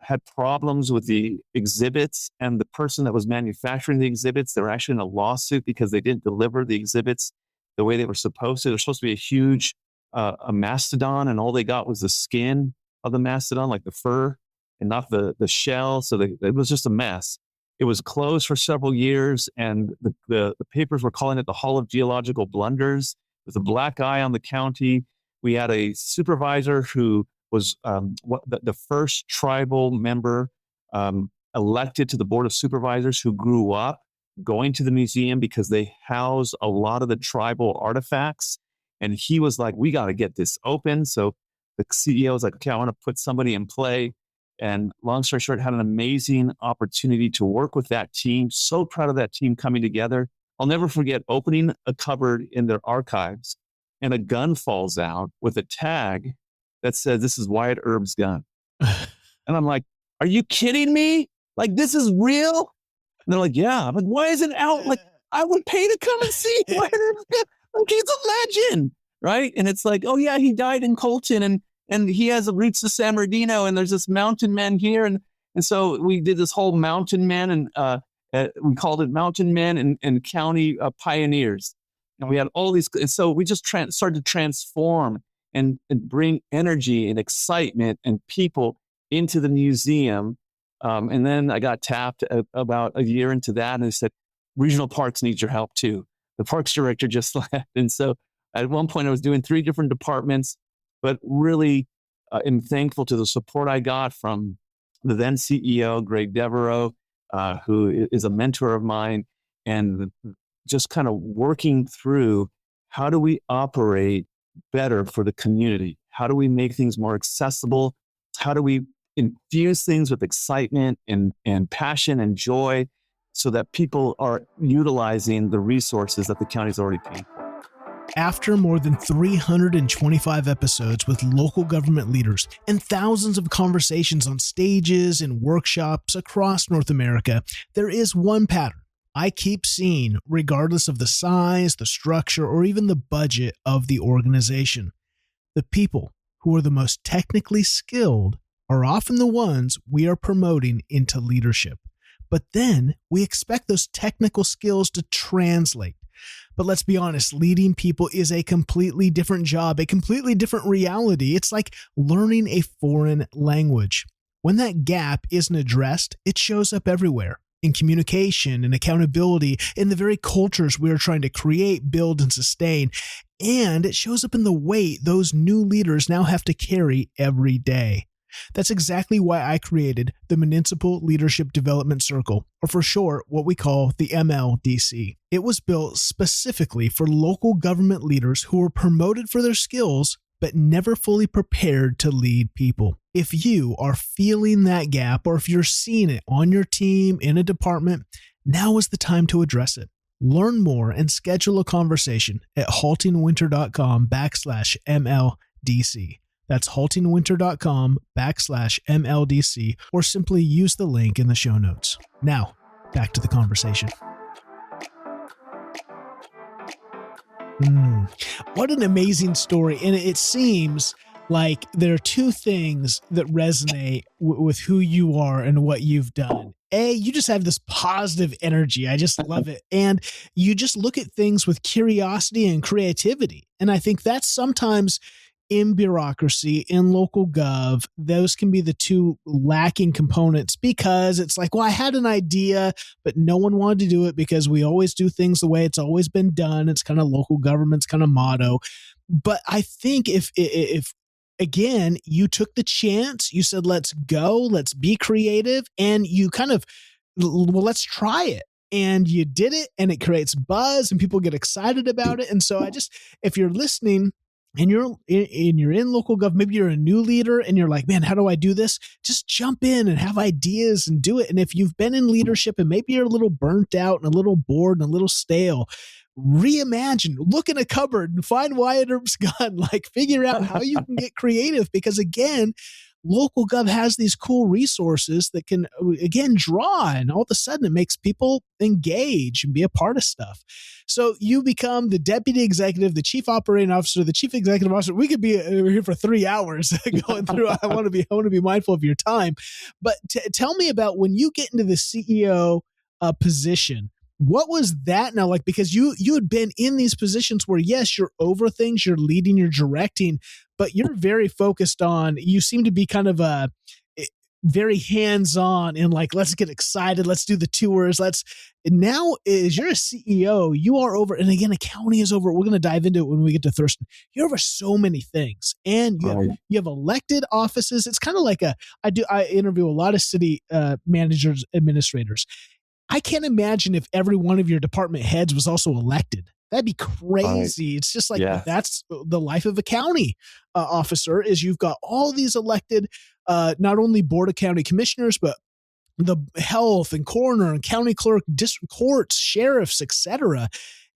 had problems with the exhibits and the person that was manufacturing the exhibits. They were actually in a lawsuit because they didn't deliver the exhibits the way they were supposed to. They're supposed to be a huge a mastodon, and all they got was the skin of the mastodon, like the fur, and not the shell. So it was just a mess. It was closed for several years, and the papers were calling it the Hall of Geological Blunders. With a black eye on the county. We had a supervisor who was the first tribal member elected to the Board of Supervisors who grew up going to the museum because they house a lot of the tribal artifacts. And he was like, we got to get this open. So the CEO was like, okay, I want to put somebody in play. And long story short, had an amazing opportunity to work with that team. So proud of that team coming together. I'll never forget opening a cupboard in their archives and a gun falls out with a tag that says, this is Wyatt Erb's gun. And I'm like, are you kidding me? Like, this is real? And they're like, yeah. I'm like, why is it out? Like, I would pay to come and see Wyatt Erb's gun. Like, he's a legend, right? And it's like, oh yeah, he died in Colton and he has roots to San Bernardino and there's this mountain man here. And so we did this whole mountain man and we called it Mountain Men and County Pioneers. And we had all these, and so we just started to transform and bring energy and excitement and people into the museum. And then I got tapped about a year into that and they said, Regional Parks needs your help too. The parks director just left. And so at one point I was doing 3 different departments, but really am thankful to the support I got from the then CEO, Greg Devereaux, who is a mentor of mine, and just kind of working through how do we operate better for the community? How do we make things more accessible? How do we infuse things with excitement and passion and joy so that people are utilizing the resources that the county's already paying for? After more than 325 episodes with local government leaders and thousands of conversations on stages and workshops across North America, there is one pattern I keep seeing regardless of the size, the structure, or even the budget of the organization. The people who are the most technically skilled are often the ones we are promoting into leadership. But then we expect those technical skills to translate. But let's be honest, leading people is a completely different job, a completely different reality. It's like learning a foreign language. When that gap isn't addressed, it shows up everywhere. In communication and accountability, in the very cultures we are trying to create, build, and sustain. And it shows up in the weight those new leaders now have to carry every day. That's exactly why I created the Municipal Leadership Development Circle, or for short, what we call the MLDC. It was built specifically for local government leaders who were promoted for their skills, but never fully prepared to lead people. If you are feeling that gap, or if you're seeing it on your team, in a department, now is the time to address it. Learn more and schedule a conversation at haltingwinter.com/MLDC. That's haltingwinter.com/MLDC, or simply use the link in the show notes. Now, back to the conversation. What an amazing story. And it seems like there are two things that resonate with who you are and what you've done. A, you just have this positive energy. I just love it. And you just look at things with curiosity and creativity. And I think that's sometimes in bureaucracy, in local gov, those can be the two lacking components, because it's like, well, I had an idea, but no one wanted to do it because we always do things the way it's always been done. It's kind of local government's kind of motto. But I think if again, you took the chance, you said, let's go, let's be creative, and you kind of, well, let's try it. And you did it, and it creates buzz and people get excited about it. And so if you're listening, and you're in local government, maybe you're a new leader and you're like, man, how do I do this? Just jump in and have ideas and do it. And if you've been in leadership and maybe you're a little burnt out and a little bored and a little stale, reimagine, look in a cupboard and find Wyatt Earp's gun, like figure out how you can get creative, because again, local gov has these cool resources that can, again, draw, and all of a sudden it makes people engage and be a part of stuff. So you become the deputy executive, the chief operating officer, the chief executive officer. We could be here for 3 hours going through. I want to be mindful of your time, but tell me about when you get into the CEO position. What was that now like? Because you had been in these positions where, yes, you're over things, you're leading, you're directing, but you're very focused on, you seem to be kind of very hands-on and like, let's get excited, let's do the tours, now as you're a CEO, you are over, and again, a county is over, we're going to dive into it when we get to Thurston. You're over so many things, and you have elected offices. It's kind of like I interview a lot of city managers, administrators. I can't imagine if every one of your department heads was also elected. That'd be crazy. It's just like, that's the life of a county officer, is you've got all these elected, not only board of county commissioners, but the health and coroner and county clerk, district courts, sheriffs, etc.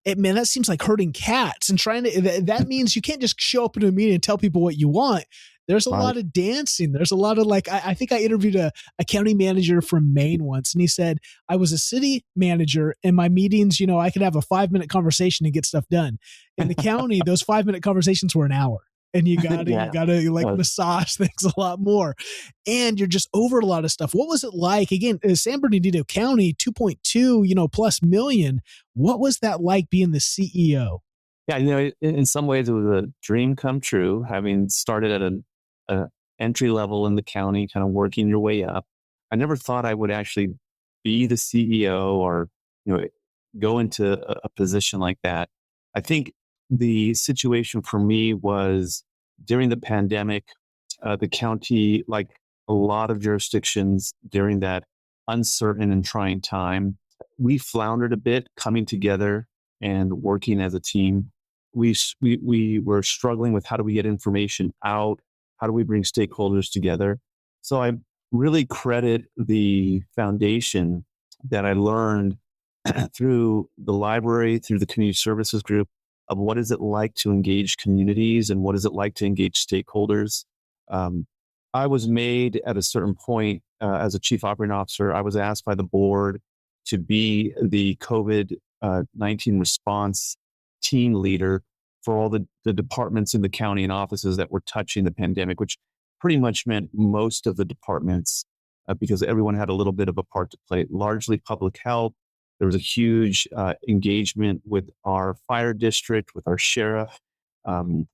Man, that seems like herding cats and that means you can't just show up in a meeting and tell people what you want. There's a lot of dancing. There's a lot of I think I interviewed a county manager from Maine once, and he said, I was a city manager, and my meetings, I could have a 5-minute conversation and get stuff done. In the county, those 5-minute conversations were an hour, and you gotta massage things a lot more, and you're just over a lot of stuff. What was it like? Again, San Bernardino County, 2.2, plus million. What was that like being the CEO? Yeah, in some ways it was a dream come true, having started at an entry level in the county, kind of working your way up. I never thought I would actually be the CEO or, go into a position like that. I think the situation for me was during the pandemic, the county, like a lot of jurisdictions during that uncertain and trying time, we floundered a bit coming together and working as a team. We were struggling with how do we get information out? How do we bring stakeholders together? So I really credit the foundation that I learned through the library, through the community services group, of what is it like to engage communities and what is it like to engage stakeholders. I was made at a certain point as a chief operating officer, I was asked by the board to be the COVID-19 response team leader for all the departments in the county and offices that were touching the pandemic, which pretty much meant most of the departments because everyone had a little bit of a part to play. Largely public health. There was a huge engagement with our fire district, with our sheriff,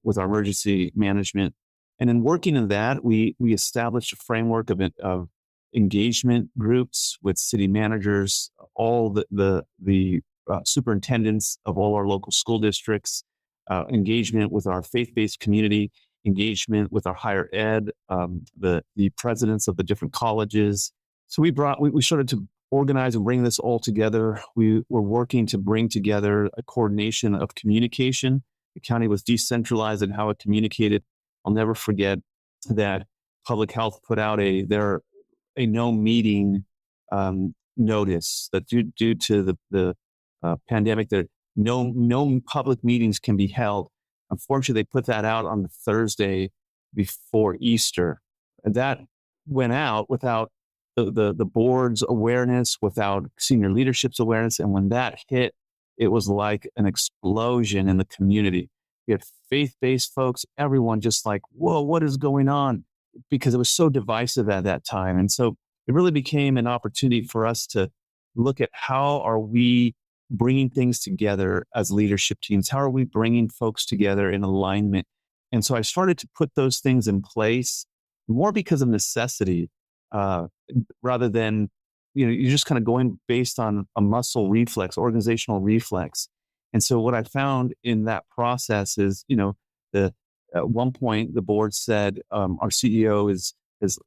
with our emergency management. And in working in that, we established a framework of engagement groups with city managers, all the superintendents of all our local school districts, engagement with our faith-based community, engagement with our higher ed, the presidents of the different colleges. So we started to organize and bring this all together. We were working to bring together a coordination of communication. The county was decentralized in how it communicated. I'll never forget that public health put out a no meeting notice that due to the pandemic, that no public meetings can be held. Unfortunately, they put that out on the Thursday before Easter, and that went out without the board's awareness, without senior leadership's awareness. And when that hit, it was like an explosion in the community. We had faith-based folks, everyone just like, whoa, what is going on? Because it was so divisive at that time. And so it really became an opportunity for us to look at how are we bringing things together as leadership teams? How are we bringing folks together in alignment? And so I started to put those things in place more because of necessity, rather than, you're just kind of going based on a muscle reflex, organizational reflex. And so what I found in that process is, at one point the board said, our CEO has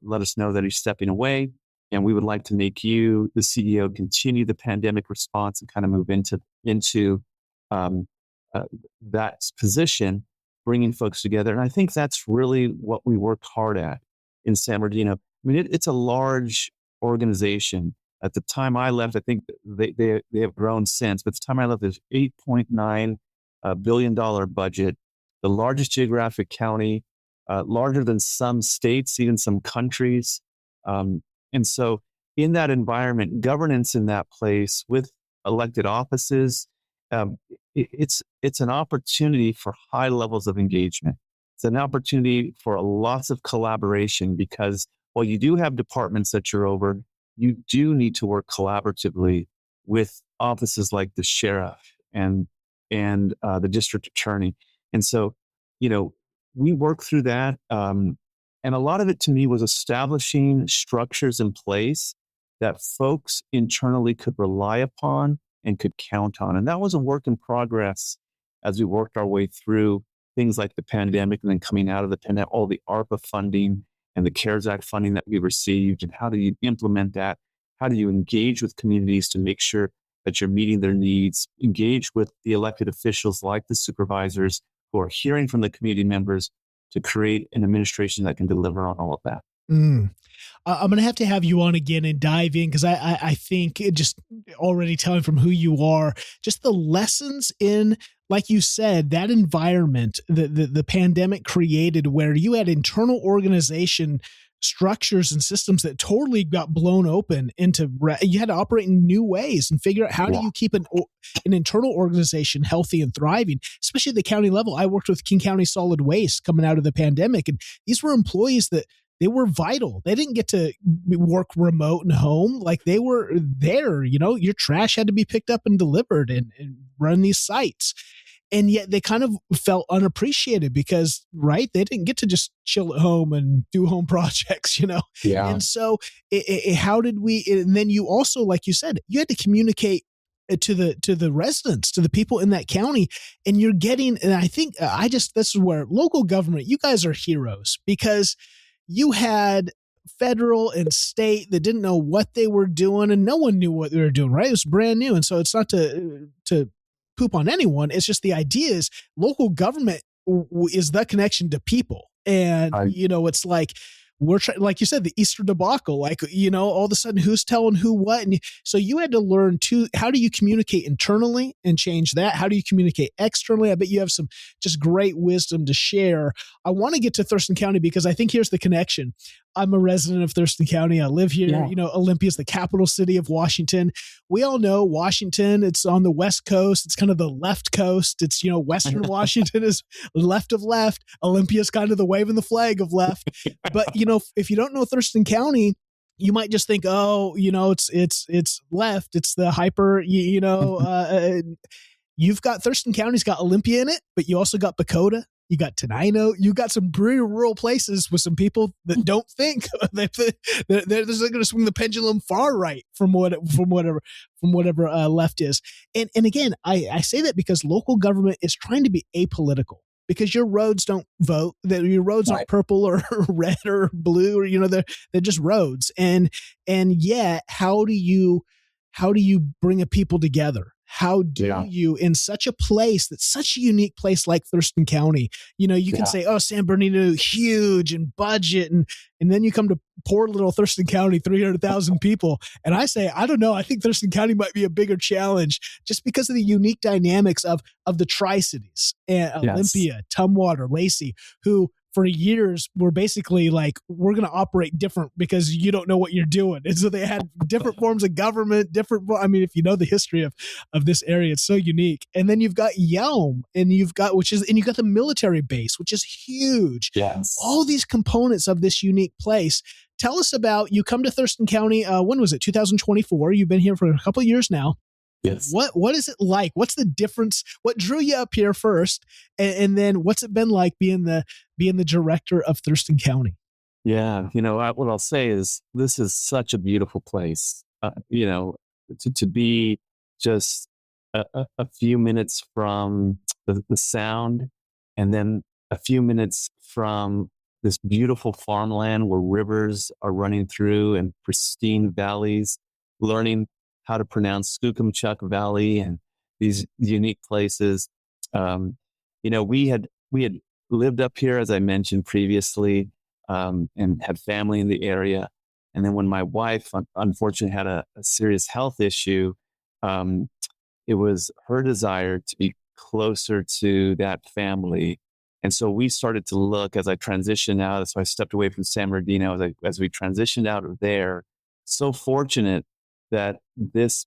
let us know that he's stepping away, and we would like to make you, the CEO, continue the pandemic response and kind of move into that position, bringing folks together. And I think that's really what we worked hard at in San Bernardino. I mean, it's a large organization. At the time I left, I think they have grown since, but at the time I left, there's $8.9 billion budget, the largest geographic county, larger than some states, even some countries. And so in that environment, governance in that place with elected offices, it's an opportunity for high levels of engagement. It's an opportunity for lots of collaboration, because while you do have departments that you're over, you do need to work collaboratively with offices like the sheriff and the district attorney. And so, we worked through that. And a lot of it to me was establishing structures in place that folks internally could rely upon and could count on. And that was a work in progress as we worked our way through things like the pandemic, and then coming out of the pandemic, all the ARPA funding and the CARES Act funding that we received. And how do you implement that? How do you engage with communities to make sure that you're meeting their needs? Engage with the elected officials like the supervisors who are hearing from the community members to create an administration that can deliver on all of that. I'm going to have you on again and dive in, because I think it just already telling from who you are, just the lessons in, like you said, that environment the pandemic created, where you had internal organization structures and systems that totally got blown open into, you had to operate in new ways and figure out how do you keep an internal organization healthy and thriving, especially at the county level. I worked with King County Solid Waste coming out of the pandemic, and these were employees that they were vital. They didn't get to work remote and home. Like, they were there, your trash had to be picked up and delivered and run these sites. And yet they kind of felt unappreciated because, they didn't get to just chill at home and do home projects, Yeah. And so how did we, and then you also, like you said, you had to communicate to the residents, to the people in that county, and you're getting, and I think this is where local government, you guys are heroes, because you had federal and state that didn't know what they were doing, and no one knew what they were doing, right? It was brand new. And so it's not to poop on anyone. It's just the idea is local government is the connection to people. And, it's like, we're like you said, the Easter debacle, all of a sudden who's telling who what. And so you had to learn how do you communicate internally and change that? How do you communicate externally? I bet you have some just great wisdom to share. I want to get to Thurston County, because I think here's the connection. I'm a resident of Thurston County. I live here. Yeah. Olympia is the capital city of Washington. We all know Washington, it's on the West Coast. It's kind of the left coast. It's, Western Washington is left of left. Olympia is kind of the waving the flag of left. But, if you don't know Thurston County, you might just think, oh, it's left. It's the hyper, you've got Thurston County's got Olympia in it, but you also got Bakota. You got Tenino. You got some pretty rural places with some people that don't think they're going to swing the pendulum far right from whatever left is. And again, I say that because local government is trying to be apolitical. Because your roads don't vote, that your roads aren't purple or red or blue, or they're just roads. And yet, how do you bring a people together? How do you, in such a place that's such a unique place like Thurston County, you can say, oh, San Bernardino, huge and budget. And then you come to poor little Thurston County, 300,000 people. And I say, I don't know. I think Thurston County might be a bigger challenge just because of the unique dynamics of the Tri-Cities, Olympia, Tumwater, Lacey, who for years were basically like, we're going to operate different because you don't know what you're doing. And so they had different forms of government, if you know the history of this area, it's so unique. And then you've got Yelm, and you've got the military base, which is huge. Yes. All these components of this unique place. Tell us about, you come to Thurston County, when was it? 2024. You've been here for a couple of years now. Yes. What is it like? What's the difference? What drew you up here first? And then what's it been like being the director of Thurston County? Yeah. What I'll say is this is such a beautiful place, to be just a few minutes from the sound, and then a few minutes from this beautiful farmland where rivers are running through and pristine valleys, learning how to pronounce Skookumchuck Valley and these unique places. We had lived up here, as I mentioned previously, and had family in the area. And then when my wife unfortunately had a serious health issue, it was her desire to be closer to that family. And so we started to look as I transitioned out. So I stepped away from San Bernardino as we transitioned out of there. So fortunate that this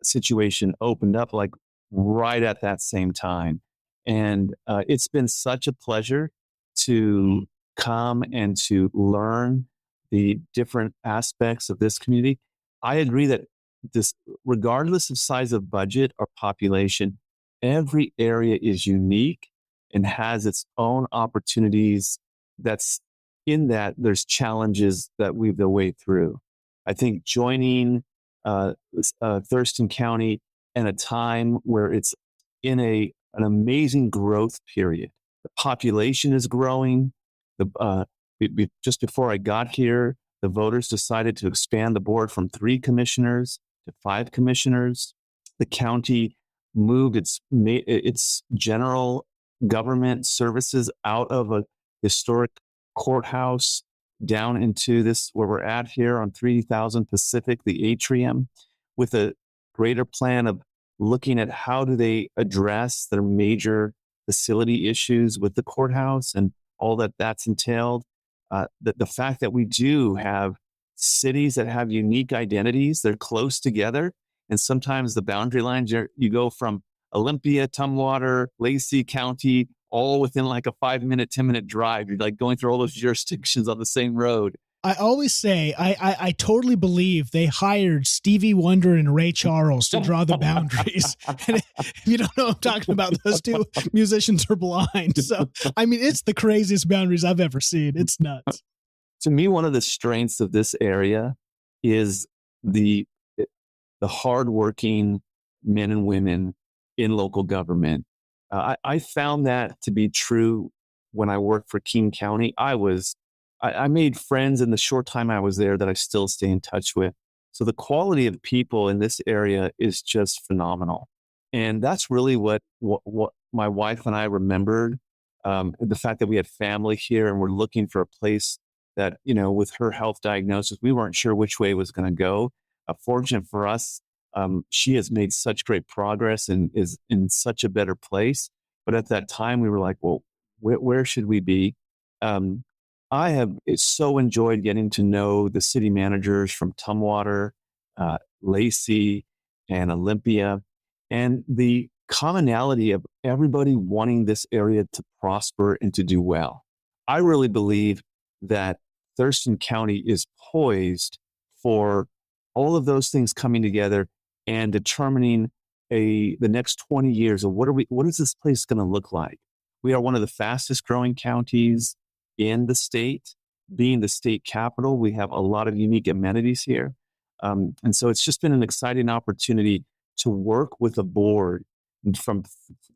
situation opened up like right at that same time. And it's been such a pleasure to come and to learn the different aspects of this community. I agree that this, regardless of size of budget or population, every area is unique and has its own opportunities. That's in that there's challenges that weave their way through. I think joining Thurston County in a time where it's in an amazing growth period. The population is growing. Just before I got here, the voters decided to expand the board from 3 commissioners to 5 commissioners. The county moved its general government services out of a historic courthouse down into this, where we're at here on 3000 Pacific, the atrium, with a greater plan of looking at how do they address their major facility issues with the courthouse and all that's entailed. The fact that we do have cities that have unique identities, they're close together, and sometimes the boundary lines, you go from Olympia, Tumwater, Lacey County, all within like a 5-minute, 10-minute drive. You're like going through all those jurisdictions on the same road. I always say, I totally believe they hired Stevie Wonder and Ray Charles to draw the boundaries. And if you don't know what I'm talking about, those two musicians are blind. So, it's the craziest boundaries I've ever seen. It's nuts. To me, one of the strengths of this area is the hardworking men and women in local government. I found that to be true when I worked for King County. I made friends in the short time I was there that I still stay in touch with. So the quality of people in this area is just phenomenal. And that's really what my wife and I remembered. The fact that we had family here and we're looking for a place that, with her health diagnosis, we weren't sure which way it was going to go. Fortunate for us, she has made such great progress and is in such a better place. But at that time, we were like, well, where should we be? I have so enjoyed getting to know the city managers from Tumwater, Lacey, and Olympia, and the commonality of everybody wanting this area to prosper and to do well. I really believe that Thurston County is poised for all of those things coming together and determining the next 20 years of what is this place going to look like? We are one of the fastest growing counties in the state. Being the state capital, we have a lot of unique amenities here. And so it's just been an exciting opportunity to work with a board. And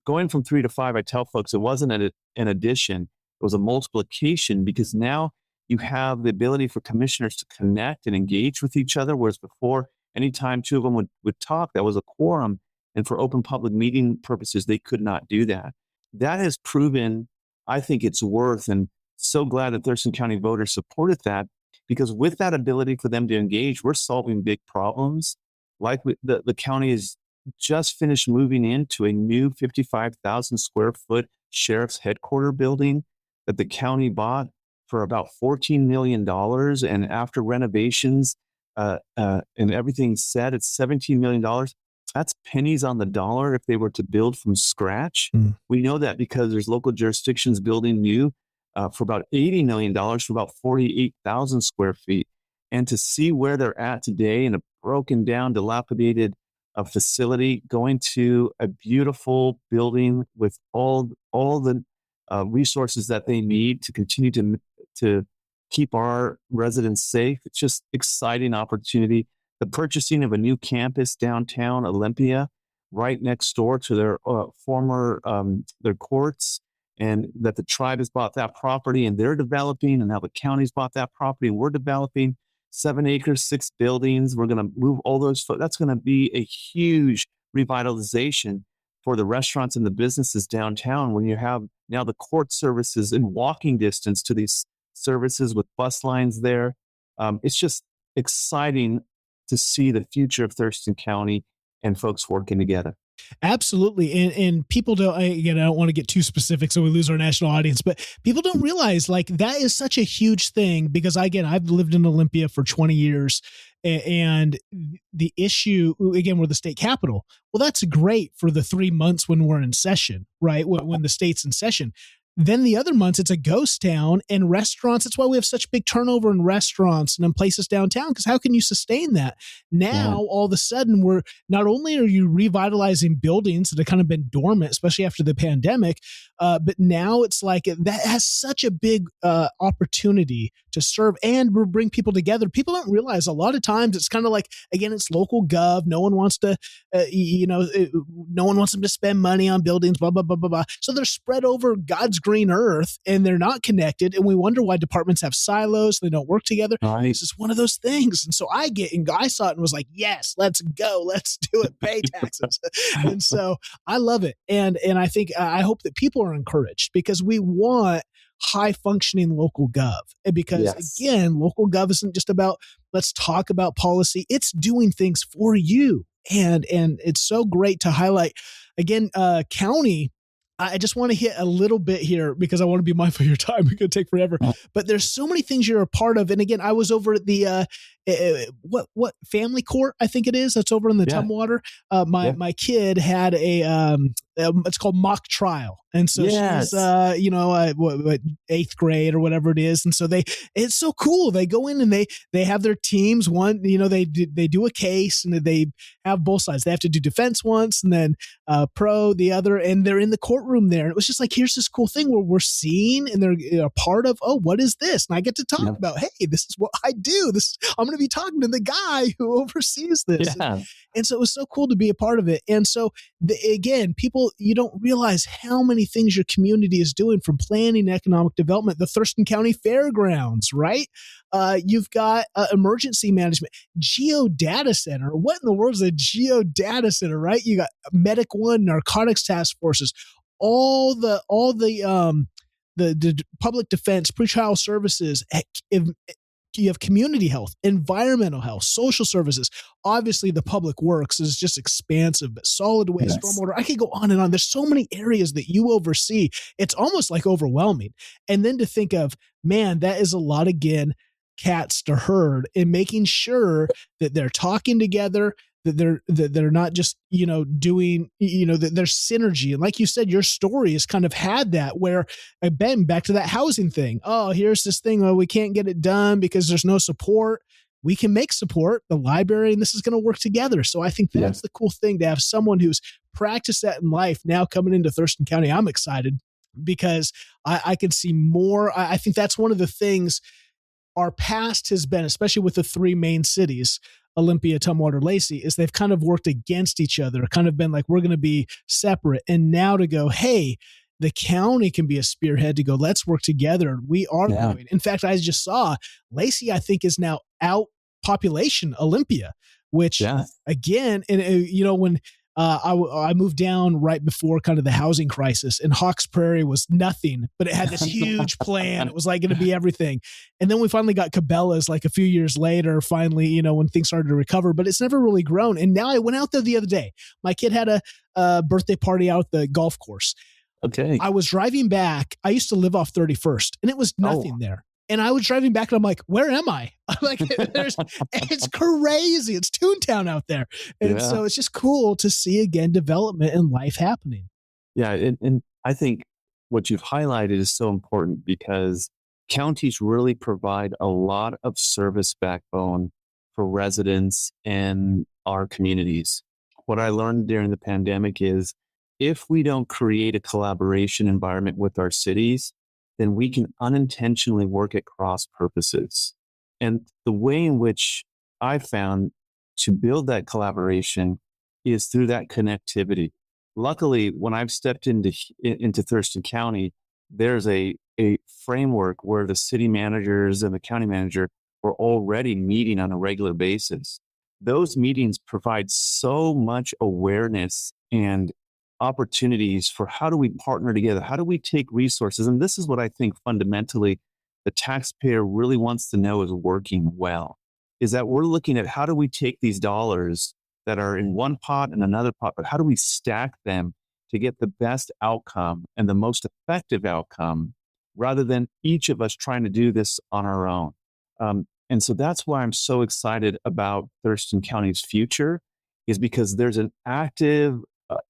going from 3 to 5, I tell folks it wasn't an addition, it was a multiplication, because now you have the ability for commissioners to connect and engage with each other, whereas before, anytime two of them would talk, that was a quorum. And for open public meeting purposes, they could not do that. That has proven, I think, its worth, and so glad that Thurston County voters supported that, because with that ability for them to engage, we're solving big problems. Like the county has just finished moving into a new 55,000 square foot sheriff's headquarters building that the county bought for about $14 million. And after renovations and everything said, it's $17 million. That's pennies on the dollar if they were to build from scratch. We know that because there's local jurisdictions building new for about $80 million for about 48,000 square feet. And to see where they're at today in a broken down, dilapidated facility, going to a beautiful building with all the resources that they need to continue to keep our residents safe. It's just exciting opportunity. The purchasing of a new campus downtown Olympia, right next door to their former their courts, and that the tribe has bought that property and they're developing, and now the county's bought that property and we're developing 7 acres, 6 buildings. We're going to move all those. That's going to be a huge revitalization for the restaurants and the businesses downtown when you have now the court services in walking distance to these services with bus lines there. It's just exciting to see the future of Thurston County and folks working together. Absolutely. And people don't, again, I don't want to get too specific so we lose our national audience, but people don't realize like that is such a huge thing, because again, I've lived in Olympia for 20 years and the issue, again, we're the state capital. Well, that's great for the 3 months when we're in session, right? When the state's in session. Then the other months, it's a ghost town, and restaurants. That's why we have such big turnover in restaurants and in places downtown, because how can you sustain that? Now, all of a sudden, we're not only are you revitalizing buildings that have kind of been dormant, especially after the pandemic, but now it's like that has such a big opportunity to serve and bring people together. People don't realize a lot of times it's kind of like, again, it's local gov. No one wants to, no one wants them to spend money on buildings, blah, blah, blah, blah, blah. So they're spread over God's green earth and they're not connected. And we wonder why departments have silos. They don't work together. Right. This is one of those things. And so I saw it and was like, yes, let's go. Let's do it. Pay taxes. And so I love it. And I think, I hope that people are encouraged, because we want high functioning local gov. And because again, local gov isn't just about, let's talk about policy. It's doing things for you. And it's so great to highlight again, county. I just want to hit a little bit here because I want to be mindful of your time. It could take forever, but there's so many things you're a part of. And again, I was over at the, what family court, I think it is. That's over in the Tumwater. My kid had it's called mock trial. And so she's, 8th grade or whatever it is. And so it's so cool. They go in and they have their teams. One, they do a case and they have both sides. They have to do defense once and then pro the other, and they're in the courtroom there. And it was just like, here's this cool thing where we're seeing and they're a part of, oh, what is this? And I get to talk about, hey, this is what I do. I'm going to be talking to the guy who oversees this. Yeah. And so it was so cool to be a part of it. And so again, people, you don't realize how many things your community is doing, from planning, economic development, the Thurston County Fairgrounds, right? You've got emergency management, geodata center. What in the world is a geodata center, right? You got Medic One, narcotics task forces, all the public defense, pretrial services. You have community health, environmental health, social services. Obviously, the public works is just expansive, but solid waste, stormwater. I could go on and on. There's so many areas that you oversee. It's almost like overwhelming. And then to think of, man, that is a lot, again, cats to herd, and making sure that they're talking together, that they're not just, doing, that there's synergy. And like you said, your story has kind of had that where, Ben, back to that housing thing. Oh, here's this thing. Oh, we can't get it done because there's no support. we can make support, the library, and this is going to work together. So I think that's the cool thing, to have someone who's practiced that in life now coming into Thurston County. I'm excited because I can see more. I think that's one of the things our past has been, especially with the three main cities, Olympia, Tumwater, Lacey, is they've kind of worked against each other, kind of been like, we're going to be separate. And now to go, hey, the county can be a spearhead to go, let's work together. We are growing. In fact, I just saw Lacey, I think, is now out population Olympia, which again, and when I moved down right before kind of the housing crisis, and Hawks Prairie was nothing, but it had this huge plan. It was like going to be everything. And then we finally got Cabela's like a few years later, finally, when things started to recover, but it's never really grown. And now I went out there the other day. My kid had a birthday party out at the golf course. Okay. I was driving back. I used to live off 31st, and it was nothing there. And I was driving back, and I'm like, where am I? I'm like, it's crazy. It's Toontown out there. And so it's just cool to see, again, development and life happening. Yeah. And I think what you've highlighted is so important, because counties really provide a lot of service backbone for residents and our communities. What I learned during the pandemic is, if we don't create a collaboration environment with our cities, then we can unintentionally work at cross purposes. And the way in which I found to build that collaboration is through that connectivity. Luckily, when I've stepped into Thurston County, there's a framework where the city managers and the county manager were already meeting on a regular basis. Those meetings provide so much awareness and opportunities for how do we partner together? How do we take resources? And this is what I think fundamentally the taxpayer really wants to know is working well, is that we're looking at how do we take these dollars that are in one pot and another pot, but how do we stack them to get the best outcome and the most effective outcome, rather than each of us trying to do this on our own. And so that's why I'm so excited about Thurston County's future, is because there's an active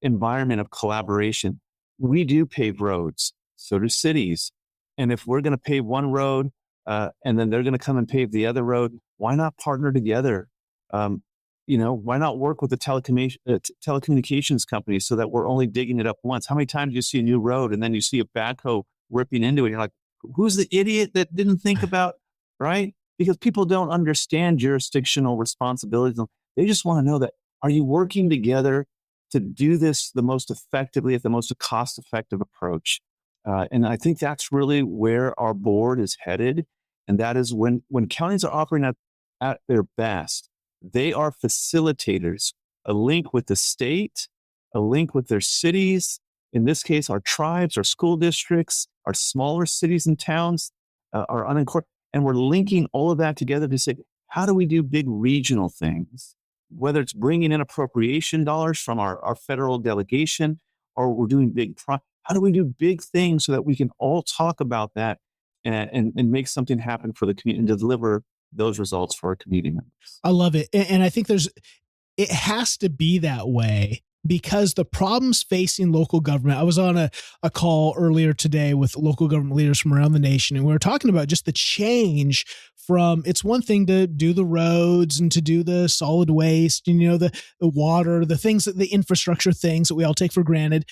environment of collaboration. We do pave roads, so do cities. And if we're going to pave one road and then they're going to come and pave the other road, why not partner together? Why not work with the telecommunications companies so that we're only digging it up once? How many times do you see a new road and then you see a backhoe ripping into it? And you're like, who's the idiot that didn't think about, right? Because people don't understand jurisdictional responsibilities. They just want to know that, are you working together to do this the most effectively at the most cost-effective approach? And I think that's really where our board is headed. And that is when counties are operating at their best, they are facilitators, a link with the state, a link with their cities, in this case, our tribes, our school districts, our smaller cities and towns, our unincorporated, and we're linking all of that together to say, how do we do big regional things? Whether it's bringing in appropriation dollars from our federal delegation, or we're doing how do we do big things so that we can all talk about that and make something happen for the community and deliver those results for our community members? I love it. And I think it has to be that way, because the problems facing local government, I was on a call earlier today with local government leaders from around the nation, and we were talking about just the change from, it's one thing to do the roads and to do the solid waste, the water, the things, the infrastructure things that we all take for granted.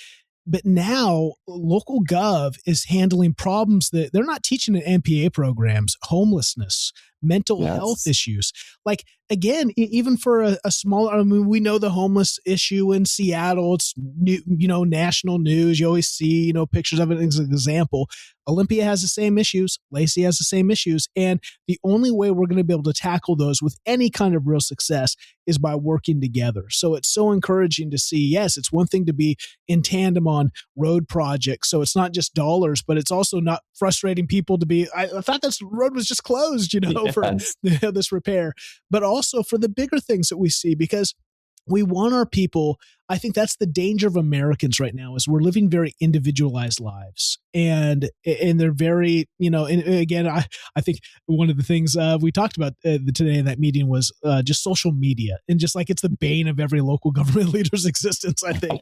But now local gov is handling problems that they're not teaching in MPA programs: homelessness, mental health issues. Like, again, even for a smaller, we know the homeless issue in Seattle, it's national news. You always see, pictures of it as an example. Olympia has the same issues. Lacey has the same issues. And the only way we're going to be able to tackle those with any kind of real success is by working together. So it's so encouraging to see, yes, it's one thing to be in tandem on road projects. So it's not just dollars, but it's also not frustrating people to be, I thought this road was just closed, for this repair, but also for the bigger things that we see, because we want our people. I think that's the danger of Americans right now is we're living very individualized lives, and they're very, and again, I think one of the things we talked about today in that meeting was just social media, and just like it's the bane of every local government leader's existence, I think.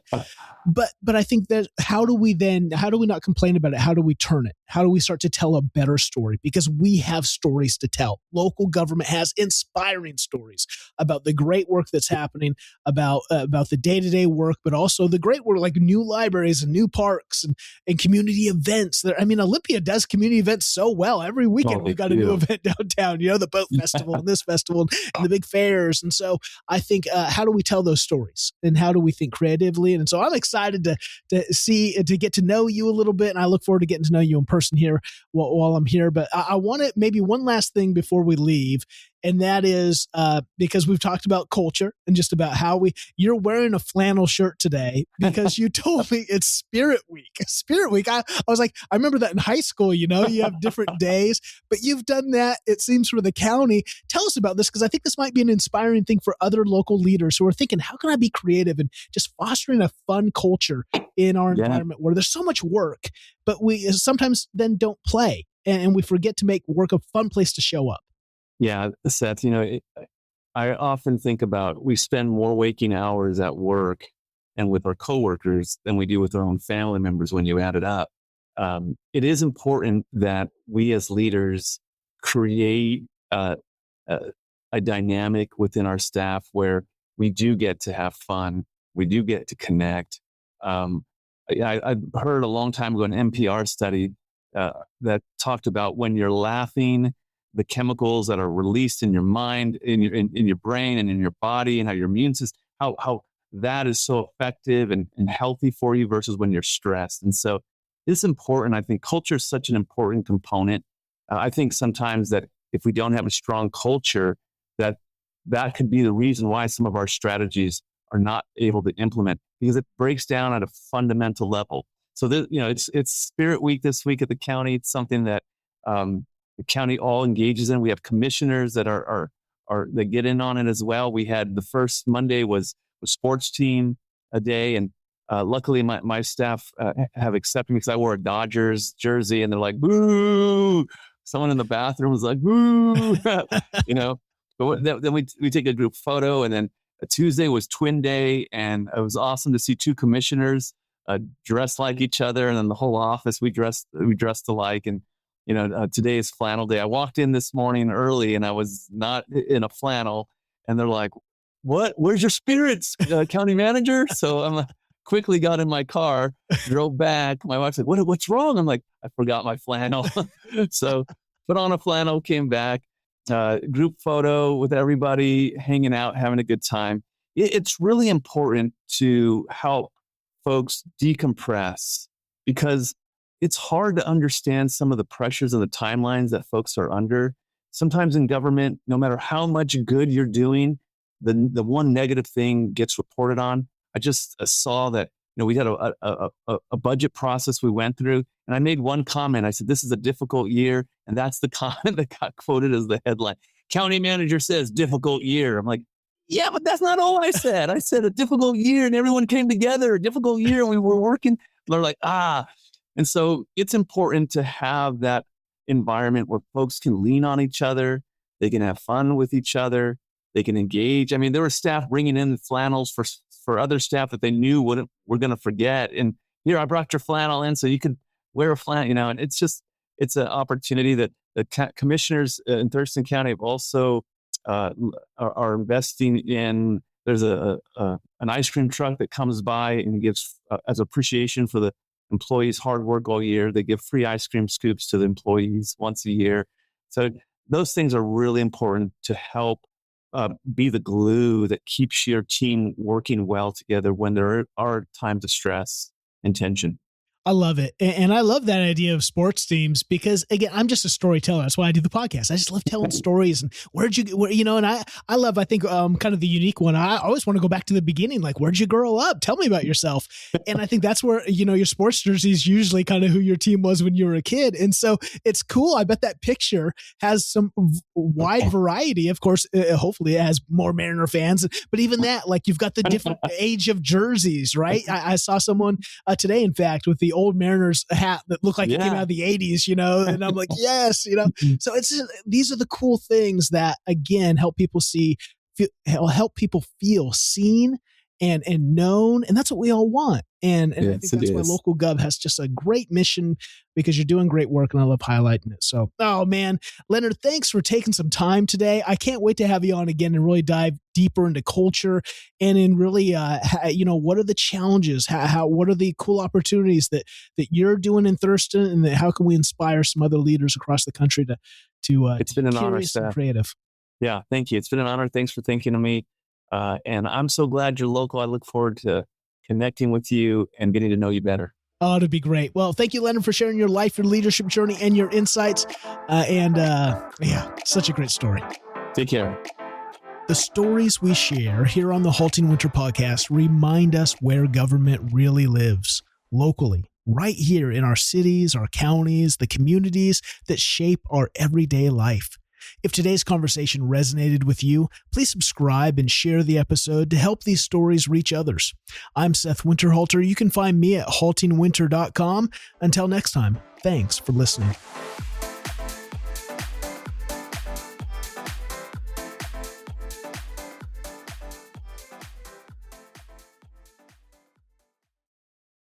But I think that how do we not complain about it? How do we turn it? How do we start to tell a better story? Because we have stories to tell. Local government has inspiring stories about the great work that's happening, about the day-to-day work, but also the great work like new libraries and new parks and community events. Olympia does community events so well. Every weekend we've got a new event downtown, the boat festival and this festival and the big fairs. And so I think how do we tell those stories and how do we think creatively? And so I'm excited to get to know you a little bit, and I look forward to getting to know you in person here while I'm here. But I want to maybe one last thing before we leave, and that is because we've talked about culture and just about how you're wearing a flannel shirt today because you told me it's Spirit Week. Spirit Week. I was like, I remember that in high school, you have different days, but you've done that, it seems, for the county. Tell us about this, because I think this might be an inspiring thing for other local leaders who are thinking, how can I be creative and just fostering a fun culture in our environment where there's so much work, but we sometimes then don't play and we forget to make work a fun place to show up. Yeah, Seth, I often think about we spend more waking hours at work and with our coworkers than we do with our own family members when you add it up. It is important that we as leaders create a dynamic within our staff where we do get to have fun. We do get to connect. I heard a long time ago an NPR study that talked about when you're laughing, the chemicals that are released in your mind, in your brain, and in your body, and how your immune system, how that is so effective and healthy for you versus when you're stressed. And so it's important. I think culture is such an important component. I think sometimes that if we don't have a strong culture, that could be the reason why some of our strategies are not able to implement, because it breaks down at a fundamental level. So it's Spirit Week this week at the county. It's something that the county all engages in. We have commissioners that are that get in on it as well. We had the first Monday was sports team a day, and luckily my staff have accepted me because I wore a Dodgers jersey, and they're like, boo. Someone in the bathroom was like, boo. But then we take a group photo, and then Tuesday was Twin Day, and it was awesome to see two commissioners dressed like each other, and then the whole office we dressed alike. And today is flannel day. I walked in this morning early, and I was not in a flannel, and they're like, "What? Where's your spirits, county manager?" So I'm quickly got in my car, drove back. My wife's like, "What's wrong?" I'm like, "I forgot my flannel." So put on a flannel, came back. Group photo with everybody hanging out, having a good time. It's really important to help folks decompress, because it's hard to understand some of the pressures and the timelines that folks are under. Sometimes in government, no matter how much good you're doing, the one negative thing gets reported on. I just saw that we had a budget process we went through, and I made one comment. I said, "This is a difficult year," and that's the comment that got quoted as the headline. County manager says difficult year. I'm like, yeah, but that's not all I said. I said a difficult year, and everyone came together. A difficult year, and we were working. They're like, and so it's important to have that environment where folks can lean on each other. They can have fun with each other. They can engage. I mean, there were staff bringing in flannels for other staff that they knew were going to forget. And here, I brought your flannel in so you could wear a flannel, and it's an opportunity that the commissioners in Thurston County have also are investing in. There's an ice cream truck that comes by and gives as appreciation for the employees' hard work all year. They give free ice cream scoops to the employees once a year. So those things are really important to help be the glue that keeps your team working well together when there are times of stress and tension. I love it. And I love that idea of sports teams because, again, I'm just a storyteller. That's why I do the podcast. I just love telling stories. And and I think kind of the unique one. I always want to go back to the beginning. Like, where'd you grow up? Tell me about yourself. And I think that's where, your sports jersey is usually kind of who your team was when you were a kid. And so it's cool. I bet that picture has some wide variety. Of course, hopefully it has more Mariner fans. But even that, like, you've got the different age of jerseys, right? I saw someone today, in fact, with the old Mariners hat that looked like it came out of the 80s, and I'm like, yes, so these are the cool things that, again, help people help people feel seen and known. And that's what we all want. And I think that's why Local Gov has just a great mission, because you're doing great work and I love highlighting it. So, oh man, Leonard, thanks for taking some time today. I can't wait to have you on again and really dive deeper into culture and in really, what are the challenges? What are the cool opportunities that you're doing in Thurston, and how can we inspire some other leaders across the country to it's been an honor, and creative. Yeah, thank you. It's been an honor. Thanks for thinking of me. And I'm so glad you're local. I look forward to connecting with you and getting to know you better. Oh, it'd be great. Well, thank you, Leonard, for sharing your life, your leadership journey, and your insights. Such a great story. Take care. The stories we share here on the Halting Winter podcast remind us where government really lives, locally, right here in our cities, our counties, the communities that shape our everyday life. If today's conversation resonated with you, please subscribe and share the episode to help these stories reach others. I'm Seth Winterhalter. You can find me at HaltingWinter.com. Until next time, thanks for listening.